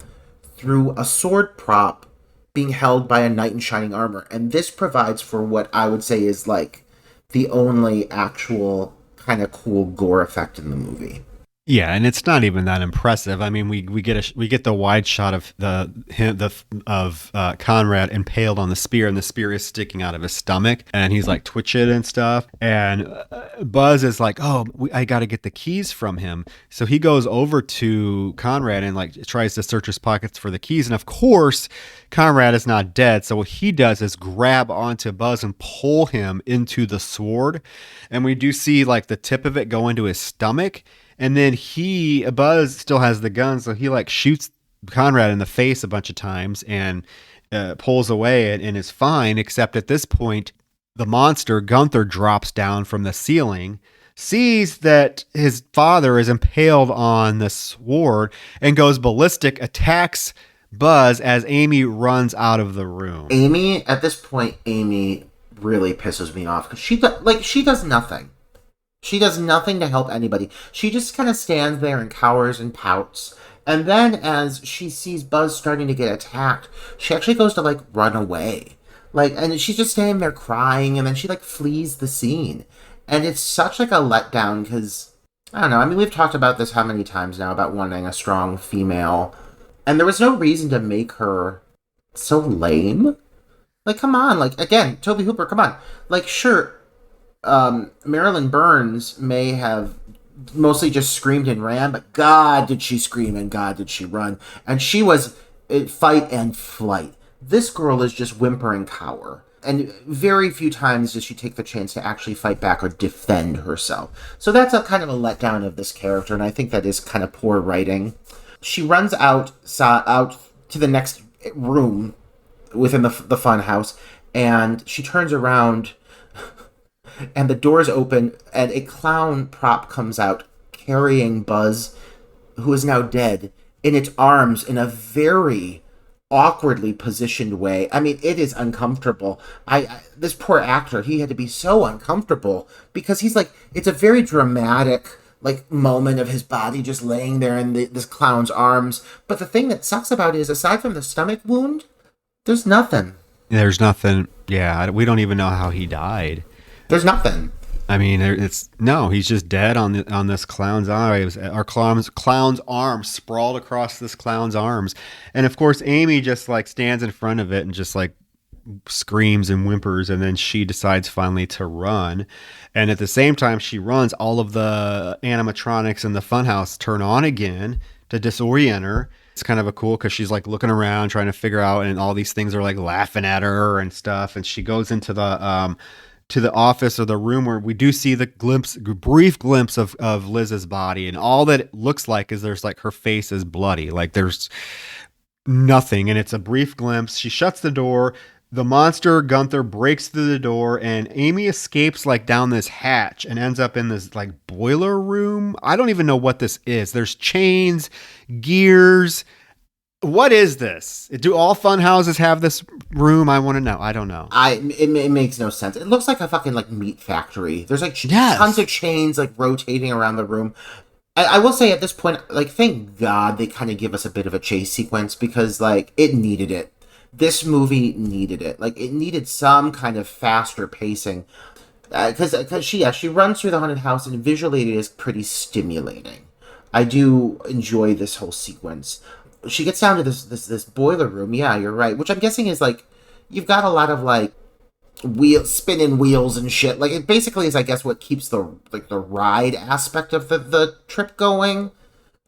through a sword prop being held by a knight in shining armor. And this provides for what I would say is like the only actual kind of cool gore effect in the movie. Yeah, and it's not even that impressive. I mean, we get the wide shot of Conrad impaled on the spear, and the spear is sticking out of his stomach, and he's like twitching and stuff. And Buzz is like, "Oh, I got to get the keys from him." So he goes over to Conrad and like tries to search his pockets for the keys. And of course, Conrad is not dead. So what he does is grab onto Buzz and pull him into the sword, and we do see like the tip of it go into his stomach. And then Buzz still has the gun, so he like shoots Conrad in the face a bunch of times and pulls away and is fine, except at this point, the monster, Gunther, drops down from the ceiling, sees that his father is impaled on the sword, and goes ballistic, attacks Buzz as Amy runs out of the room. Amy, at this point, Amy really pisses me off because she does nothing. She does nothing to help anybody. She just kind of stands there and cowers and pouts. And then as she sees Buzz starting to get attacked, she actually goes to, like, run away. Like, and she's just standing there crying, and then she, like, flees the scene. And it's such, like, a letdown because, I don't know, I mean, we've talked about this how many times now about wanting a strong female. And there was no reason to make her so lame. Like, come on. Like, again, Toby Hooper, come on. Like, sure, Marilyn Burns may have mostly just screamed and ran, but God did she scream and God did she run. And she was fight and flight. This girl is just whimper and cower. And very few times does she take the chance to actually fight back or defend herself. So that's a kind of a letdown of this character, and I think that is kind of poor writing. She runs out to the next room within the Funhouse, and she turns around, and the doors open, and a clown prop comes out carrying Buzz, who is now dead, in its arms in a very awkwardly positioned way. I mean, it is uncomfortable. This poor actor, he had to be so uncomfortable because he's like, it's a very dramatic, like, moment of his body just laying there in this clown's arms. But the thing that sucks about it is, aside from the stomach wound, there's nothing. There's nothing. Yeah, we don't even know how he died. There's nothing. I mean, he's just dead on this clown's arm. Our clown's arm sprawled across this clown's arms, and of course, Amy just, like, stands in front of it and just, like, screams and whimpers, and then she decides finally to run. And at the same time she runs, all of the animatronics in the funhouse turn on again to disorient her. It's kind of a cool because she's, like, looking around trying to figure out, and all these things are, like, laughing at her and stuff. And she goes into the office or the room where we do see the brief glimpse of Liz's body, and all that it looks like is there's, like, her face is bloody, like there's nothing, and it's a brief glimpse. She shuts the door. The monster Gunther breaks through the door, and Amy escapes, like, down this hatch and ends up in this, like, boiler room. I don't even know what this is. There's chains, gears. What is this? Do all fun houses have this room? I want to know. I don't know. It makes no sense. It looks like a fucking, like, meat factory. There's, like, tons of chains, like, rotating around the room. I will say at this point, like, thank God they kind of give us a bit of a chase sequence because, like, it needed it. This movie needed it. Like, it needed some kind of faster pacing. Because she runs through the haunted house, and visually it is pretty stimulating. I do enjoy this whole sequence. She gets down to this boiler room. Yeah, you're right. Which I'm guessing is, like, you've got a lot of, like, spinning wheels and shit. Like, it basically is, I guess, what keeps the ride aspect of the trip going.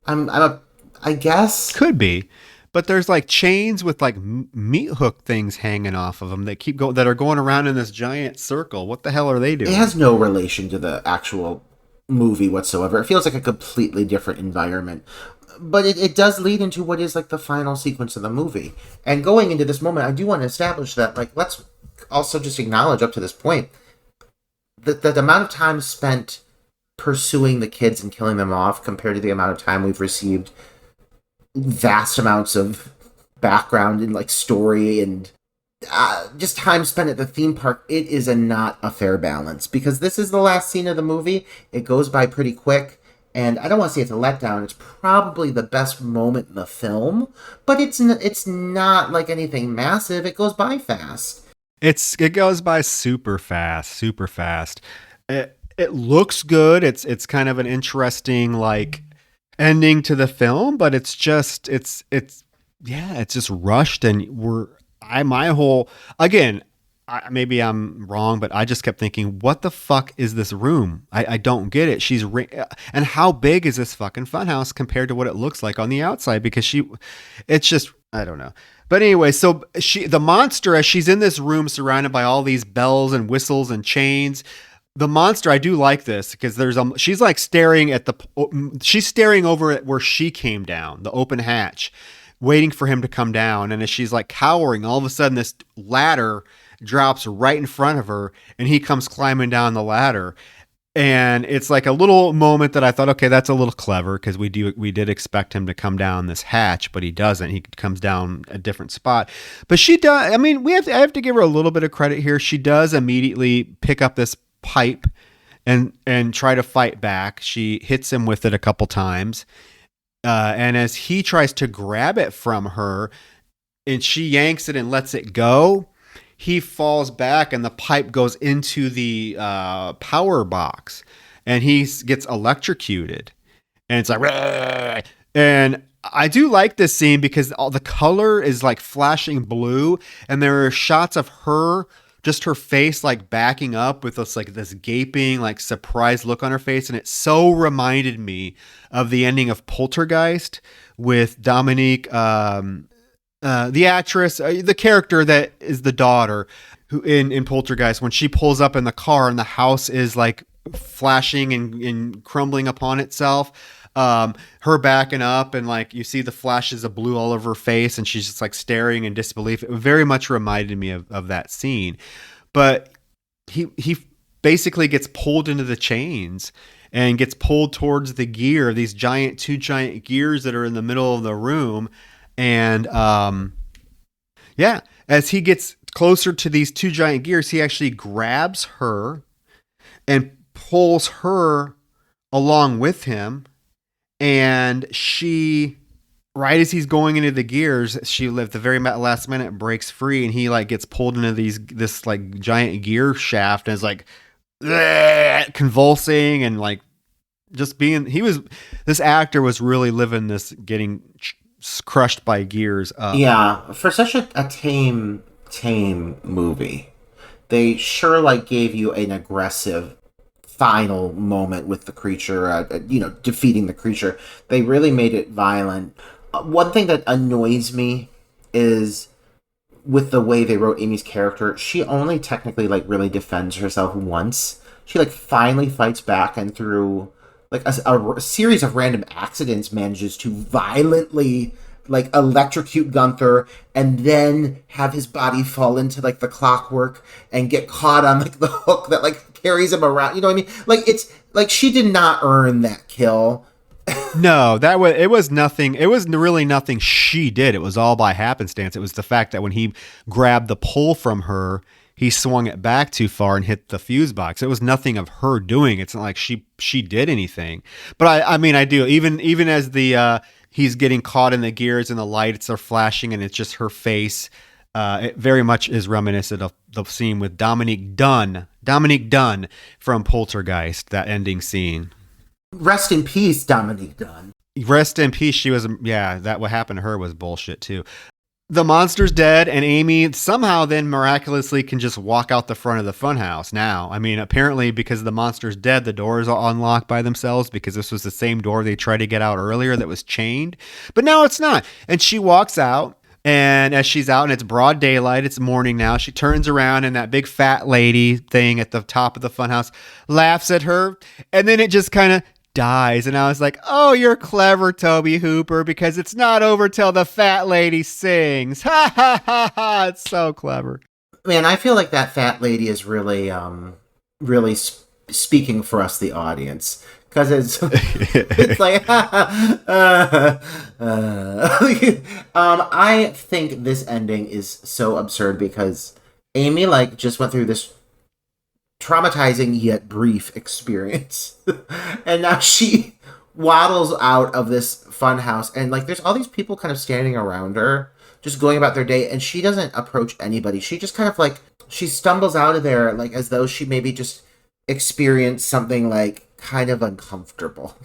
I guess could be. But there's, like, chains with, like, meat hook things hanging off of them that that are going around in this giant circle. What the hell are they doing? It has no relation to the actual movie whatsoever. It feels like a completely different environment. But it does lead into what is, like, the final sequence of the movie. And going into this moment, I do want to establish that, like, let's also just acknowledge up to this point that the amount of time spent pursuing the kids and killing them off compared to the amount of time we've received vast amounts of background and, like, story and just time spent at the theme park, it is not a fair balance because this is the last scene of the movie. It goes by pretty quick, and I don't want to say it's a letdown. It's probably the best moment in the film, but it's not like anything massive. It goes by fast. It goes by super fast, super fast. It looks good. It's kind of an interesting, like, ending to the film, but it's just rushed, and maybe I'm wrong, but I just kept thinking, what the fuck is this room? I don't get it. And how big is this fucking funhouse compared to what it looks like on the outside? Because it's just, I don't know. But anyway, so the monster, as she's in this room surrounded by all these bells and whistles and chains, the monster, I do like this because she's, like, she's staring over at where she came down, the open hatch, waiting for him to come down. And as she's like cowering, all of a sudden this ladder drops right in front of her and he comes climbing down the ladder. And it's like a little moment that I thought, okay, that's a little clever because we did expect him to come down this hatch, but he doesn't. He comes down a different spot. But she does. I mean, I have to give her a little bit of credit here. She does immediately pick up this pipe and try to fight back. She hits him with it a couple times, and as he tries to grab it from her, and she yanks it and lets it go, he falls back and the pipe goes into the power box and he gets electrocuted. And it's like, "Rah!" And I do like this scene because all the color is like flashing blue and there are shots of her, just her face like backing up with this gaping, like surprised look on her face. And it so reminded me of the ending of Poltergeist with Dominique, the actress, the character that is the daughter who in Poltergeist, when she pulls up in the car and the house is like flashing and crumbling upon itself, her backing up and like you see the flashes of blue all over her face and she's just like staring in disbelief. It very much reminded me of that scene. But he basically gets pulled into the chains and gets pulled towards the gear, these two giant gears that are in the middle of the room. And as he gets closer to these two giant gears, he actually grabs her and pulls her along with him. And she, right as he's going into the gears, she at the very last minute breaks free, and he like gets pulled into this like giant gear shaft and is like convulsing and like just being. This actor was really living this getting crushed by gears up. Yeah, for such a tame movie, they sure like gave you an aggressive final moment with the creature, defeating the creature. They really made it violent. One thing that annoys me is with the way they wrote Amy's character, she only technically like really defends herself once. She like finally fights back and through like a series of random accidents manages to violently like electrocute Gunther and then have his body fall into like the clockwork and get caught on like the hook that like carries him around. You know what I mean? Like it's like she did not earn that kill. No, it was nothing. It was really nothing she did. It was all by happenstance. It was the fact that when he grabbed the pole from her, he swung it back too far and hit the fuse box. It was nothing of her doing. It's not like she did anything. But I mean, I do. Even as the he's getting caught in the gears and the lights are flashing and it's just her face. It very much is reminiscent of the scene with Dominique Dunn from Poltergeist, that ending scene. Rest in peace, Dominique Dunn. Rest in peace. She was, that what happened to her was bullshit too. The monster's dead, and Amy somehow then miraculously can just walk out the front of the funhouse now. I mean, apparently because the monster's dead, the doors are unlocked by themselves because this was the same door they tried to get out earlier that was chained. But now it's not. And she walks out, and as she's out and it's broad daylight, it's morning now, she turns around and that big fat lady thing at the top of the funhouse laughs at her, and then it just kind of dies. And I was like, oh, you're clever, Toby Hooper, because it's not over till the fat lady sings. Ha ha ha ha. It's so clever. Man, I feel like that fat lady is really speaking for us, the audience, because it's like I think this ending is so absurd because Amy like just went through this traumatizing yet brief experience and now she waddles out of this fun house and like there's all these people kind of standing around her just going about their day and she doesn't approach anybody. She just kind of like she stumbles out of there like as though she maybe just experienced something like kind of uncomfortable.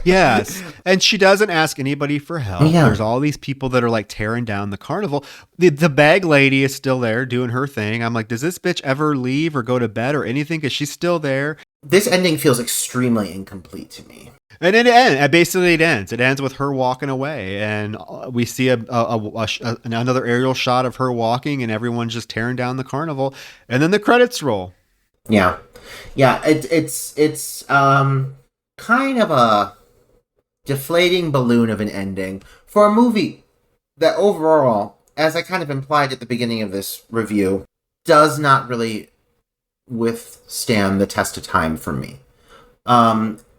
Yes. And she doesn't ask anybody for help. Yeah. There's all these people that are like tearing down the carnival. The bag lady is still there doing her thing. I'm like, does this bitch ever leave or go to bed or anything? Because she's still there. This ending feels extremely incomplete to me. And it ends. Basically, it ends. It ends with her walking away, and we see another aerial shot of her walking, and everyone's just tearing down the carnival, and then the credits roll. Yeah. It's kind of a deflating balloon of an ending for a movie that overall, as I kind of implied at the beginning of this review, does not really withstand the test of time for me.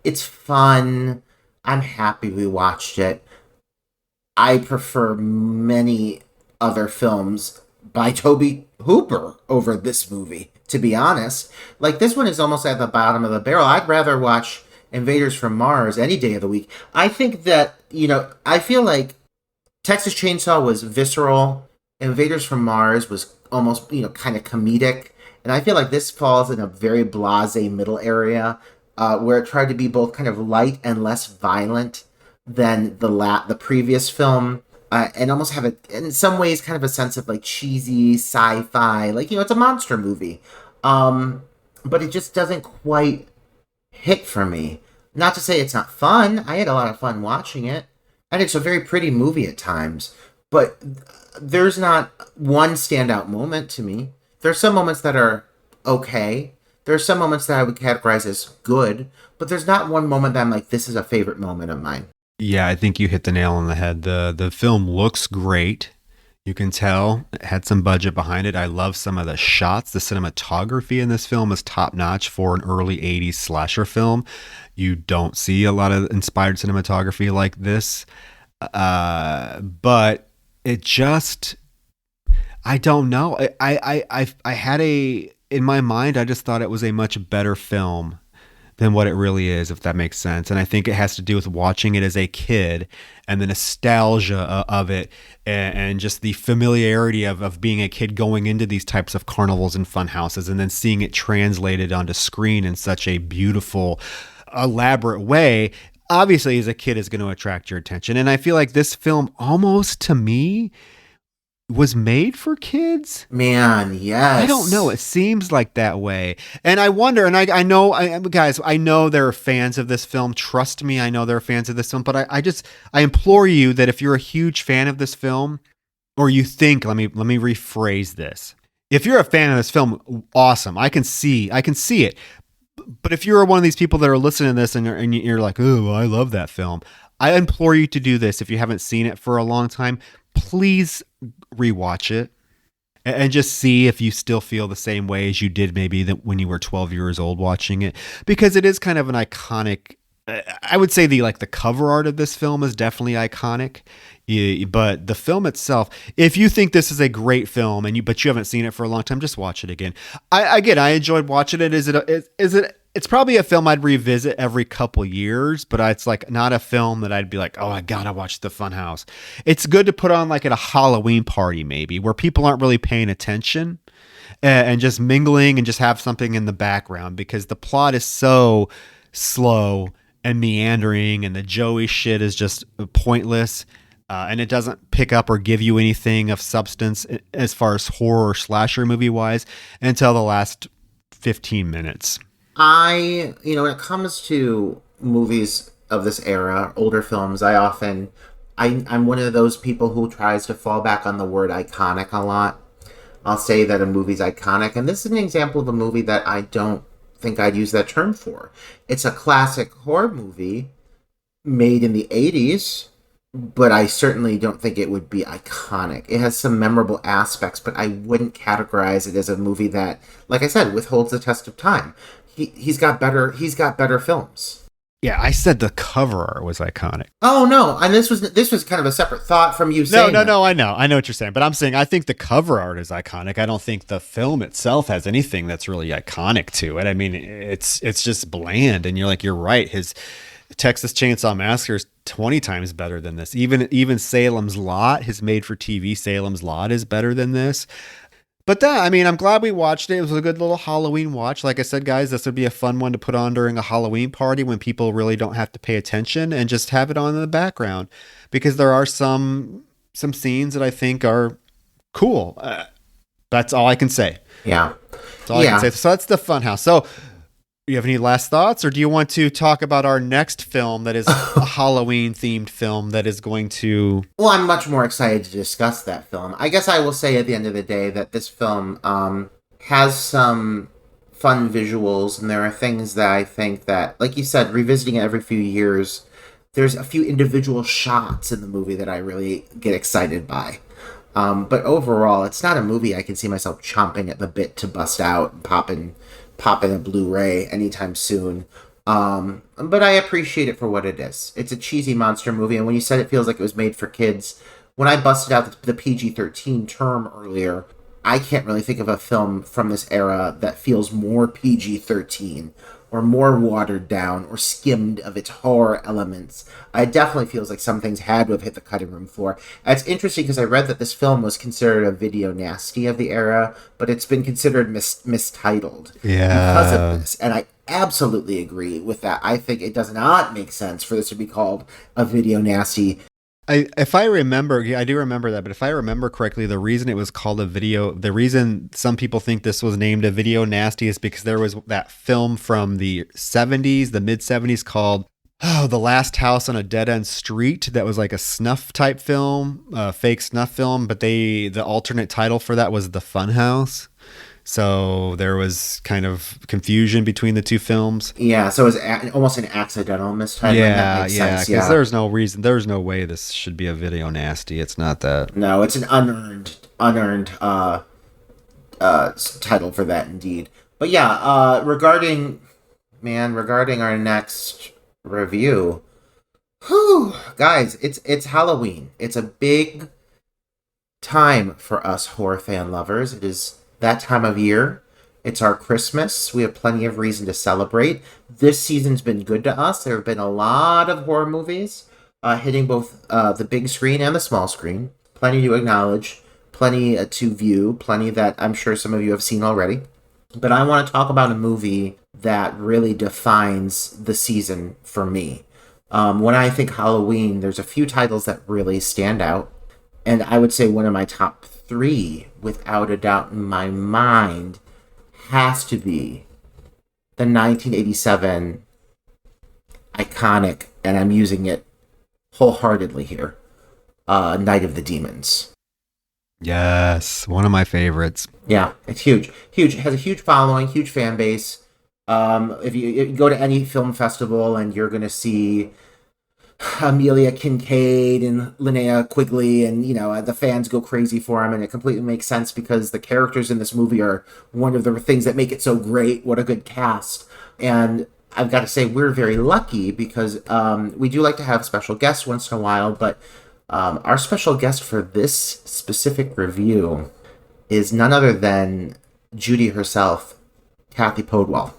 It's fun. I'm happy we watched it. I prefer many other films by Toby Hooper over this movie, to be honest. Like, this one is almost at the bottom of the barrel. I'd rather watch Invaders from Mars any day of the week. I think that, I feel like Texas Chainsaw was visceral. Invaders from Mars was almost, kind of comedic. And I feel like this falls in a very blasé middle area, where it tried to be both kind of light and less violent than the previous film, and almost have in some ways kind of a sense of like cheesy sci-fi, like it's a monster movie, but it just doesn't quite hit for me. Not to say it's not fun. I had a lot of fun watching it, and it's a very pretty movie at times. But there's not one standout moment to me. There's some moments that are okay. There's some moments that I would categorize as good, but there's not one moment that I'm like, this is a favorite moment of mine. Yeah, I think you hit the nail on the head. The film looks great. You can tell it had some budget behind it. I love some of the shots. The cinematography in this film is top notch for an early 80s slasher film. You don't see a lot of inspired cinematography like this. But it just, I don't know. I had in my mind, I just thought it was a much better film than what it really is, if that makes sense. And I think it has to do with watching it as a kid and the nostalgia of it, and just the familiarity of being a kid going into these types of carnivals and fun houses, and then seeing it translated onto screen in such a beautiful, elaborate way. Obviously, as a kid, is going to attract your attention. And I feel like this film, almost to me, was made for kids. Man, yes. I don't know. It seems like that way. And I wonder, and I know, guys, I know there are fans of this film. Trust me, I know there are fans of this film. But I implore you that if you're a huge fan of this film, or you think, let me rephrase this. If you're a fan of this film, awesome. I can see it. But if you're one of these people that are listening to this and you're like, oh, well, I love that film, I implore you to do this. If you haven't seen it for a long time, please rewatch it and just see if you still feel the same way as you did maybe when you were 12 years old watching it, because it is kind of an iconic. I would say the cover art of this film is definitely iconic, but the film itself, if you think this is a great film but you haven't seen it for a long time, just watch it again. I enjoyed watching it. Is it? It's probably a film I'd revisit every couple years, but it's like not a film that I'd be like, oh, I gotta watch the Funhouse. It's good to put on like at a Halloween party maybe, where people aren't really paying attention and just mingling and just have something in the background, because the plot is so slow and meandering, and the Joey shit is just pointless, and it doesn't pick up or give you anything of substance as far as horror or slasher movie wise until the last 15 minutes. when it comes to movies of this era, older films, I'm one of those people who tries to fall back on the word iconic a lot. I'll say that a movie's iconic, and this is an example of a movie that I don't think I'd use that term for. It's a classic horror movie made in the 80s, but I certainly don't think it would be iconic. It has some memorable aspects, but I wouldn't categorize it as a movie that, like I said, withholds the test of time. He's got better films. Yeah, I said the cover art was iconic. Oh no, and this was kind of a separate thought from you saying. No, I know what you're saying, but I'm saying I think the cover art is iconic. I don't think the film itself has anything that's really iconic to it. I mean, it's just bland, and you're right. His Texas Chainsaw Massacre is 20 times better than this. Even Salem's Lot, his made-for-TV Salem's Lot, is better than this. But I'm glad we watched it. It was a good little Halloween watch. Like I said, guys, this would be a fun one to put on during a Halloween party when people really don't have to pay attention, and just have it on in the background, because there are some scenes that I think are cool. That's all I can say. Yeah. That's all I can say. So that's the Funhouse. So, do you have any last thoughts, or do you want to talk about our next film that is a Halloween themed film that is going to... Well, I'm much more excited to discuss that film. I guess I will say at the end of the day that this film has some fun visuals, and there are things that I think that, like you said, revisiting it every few years There's a few individual shots in the movie that I really get excited by. But overall, it's not a movie I can see myself chomping at the bit to bust out and popping a Blu-ray anytime soon. But I appreciate it for what it is. It's a cheesy monster movie, and when you said it feels like it was made for kids, when I busted out the PG-13 term earlier, I can't really think of a film from this era that feels more PG-13 or more watered down or skimmed of its horror elements. It definitely feels like some things had to have hit the cutting room floor. It's interesting because I read that this film was considered a video nasty of the era, but it's been considered mistitled because of this. And I absolutely agree with that. I think it does not make sense for this to be called a video nasty. If I remember, I do remember that, but if I remember correctly, the reason it was called the reason some people think this was named a video nasty is because there was that film from the 70s, the mid 70s called The Last House on a Dead End Street. That was like a snuff type film, fake snuff film, but the alternate title for that was The Funhouse. So there was kind of confusion between the two films. Yeah, so it was almost an accidental mistitling. Yeah, because there's no reason, there's no way this should be a video nasty. It's not that. No, it's an unearned title for that indeed. But yeah, regarding our next review, guys, it's Halloween. It's a big time for us horror fan lovers. It is that time of year. It's our Christmas. We have plenty of reason to celebrate. This season's been good to us. There have been a lot of horror movies hitting both the big screen and the small screen. Plenty to acknowledge, plenty to view, plenty that I'm sure some of you have seen already. But I want to talk about a movie that really defines the season for me. When I think Halloween, there's a few titles that really stand out. And I would say one of my top 3, without a doubt in my mind, has to be the 1987 iconic, and I'm using it wholeheartedly here, Night of the Demons. Yes, one of my favorites. Yeah, it's huge. Huge. It has a huge following, huge fan base. If you go to any film festival and you're going to see Amelia Kincaid and Linnea Quigley, and the fans go crazy for him, and it completely makes sense because the characters in this movie are one of the things that make it so great. What a good cast. And I've got to say, we're very lucky because we do like to have special guests once in a while, but our special guest for this specific review is none other than Judy herself, Kathy Podwell.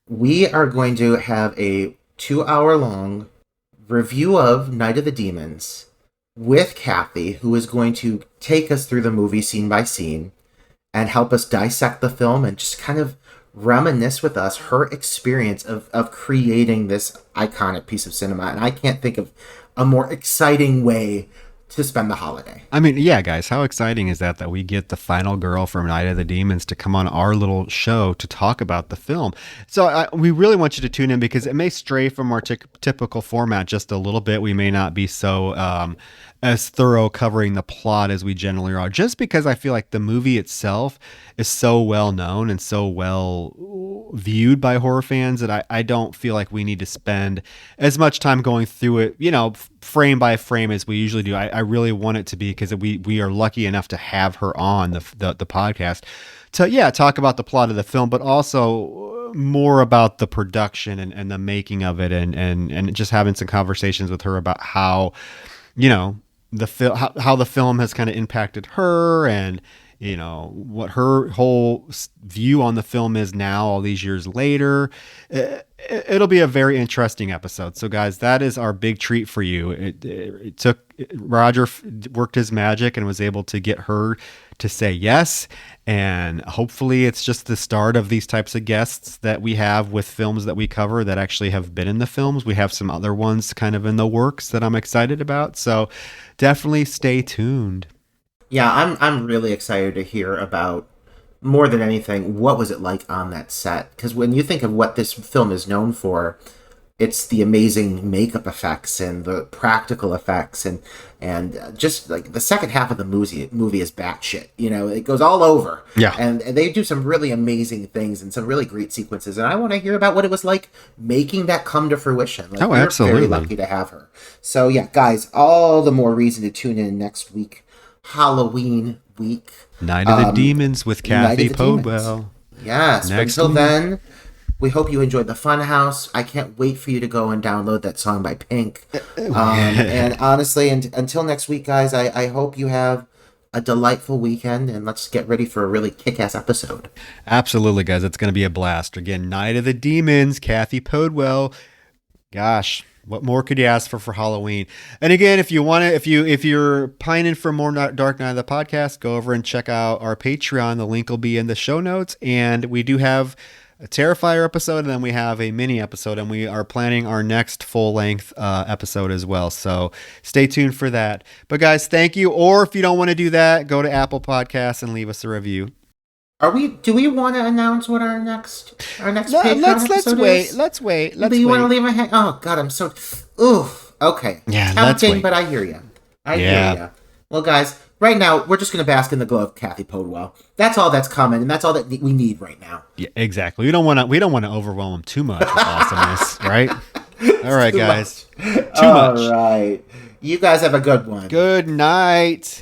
We are going to have a 2-hour-long review of Night of the Demons with Kathy, who is going to take us through the movie scene by scene and help us dissect the film and just kind of reminisce with us her experience of creating this iconic piece of cinema. And I can't think of a more exciting way to spend the holiday. I mean, yeah, guys, how exciting is that we get the final girl from Night of the Demons to come on our little show to talk about the film. So we really want you to tune in because it may stray from our typical format just a little bit. We may not be so as thorough covering the plot as we generally are, just because I feel like the movie itself is so well known and so well viewed by horror fans that I don't feel like we need to spend as much time going through it, frame by frame as we usually do. I really want it to be, because we are lucky enough to have her on the podcast to talk about the plot of the film, but also more about the production and the making of it, and just having some conversations with her about how how the film has kind of impacted her, and what her whole view on the film is now all these years later. It'll be a very interesting episode. So guys, that is our big treat for you. It took Roger worked his magic and was able to get her to say yes, and hopefully it's just the start of these types of guests that we have with films that we cover that actually have been in the films. We have some other ones kind of in the works that I'm excited about, so definitely stay tuned. Yeah, I'm really excited to hear about, more than anything, what was it like on that set? Because when you think of what this film is known for, it's the amazing makeup effects and the practical effects and just like the second half of the movie is batshit. You know, it goes all over. Yeah. And they do some really amazing things and some really great sequences. And I want to hear about what it was like making that come to fruition. Like, we're absolutely. very lucky to have her. So yeah, guys, all the more reason to tune in next week, Halloween week. Night of the Demons with Kathy Podwell. Yes. Next But until week. then, we hope you enjoyed the Funhouse. I can't wait for you to go and download that song by Pink. And honestly, until next week, guys, I hope you have a delightful weekend, and let's get ready for a really kick-ass episode. Absolutely, guys. It's going to be a blast. Again, Night of the Demons, Kathy Podwell. Gosh, what more could you ask for Halloween? And again, if you want to, if you're pining for more Dark Night of the podcast, go over and check out our Patreon. The link will be in the show notes. And we do have a Terrifier episode, and then we have a mini episode, and we are planning our next full-length episode as well. So stay tuned for that. But guys, thank you. Or if you don't want to do that, go to Apple Podcasts and leave us a review. Do we want to announce what our next Patreon Let's episode wait. is? Let's wait. Do you want to leave a hang? Oh God, I'm so. Oof. Okay. Yeah, Tempting, let's wait. but I hear you. I hear you. Well, guys, right now we're just gonna bask in the glow of Kathy Podwell. That's all that's coming, and that's all that we need right now. Yeah, exactly. We don't want to overwhelm them too much with awesomeness, right? All right, guys. Too much. All right. You guys have a good one. Good night.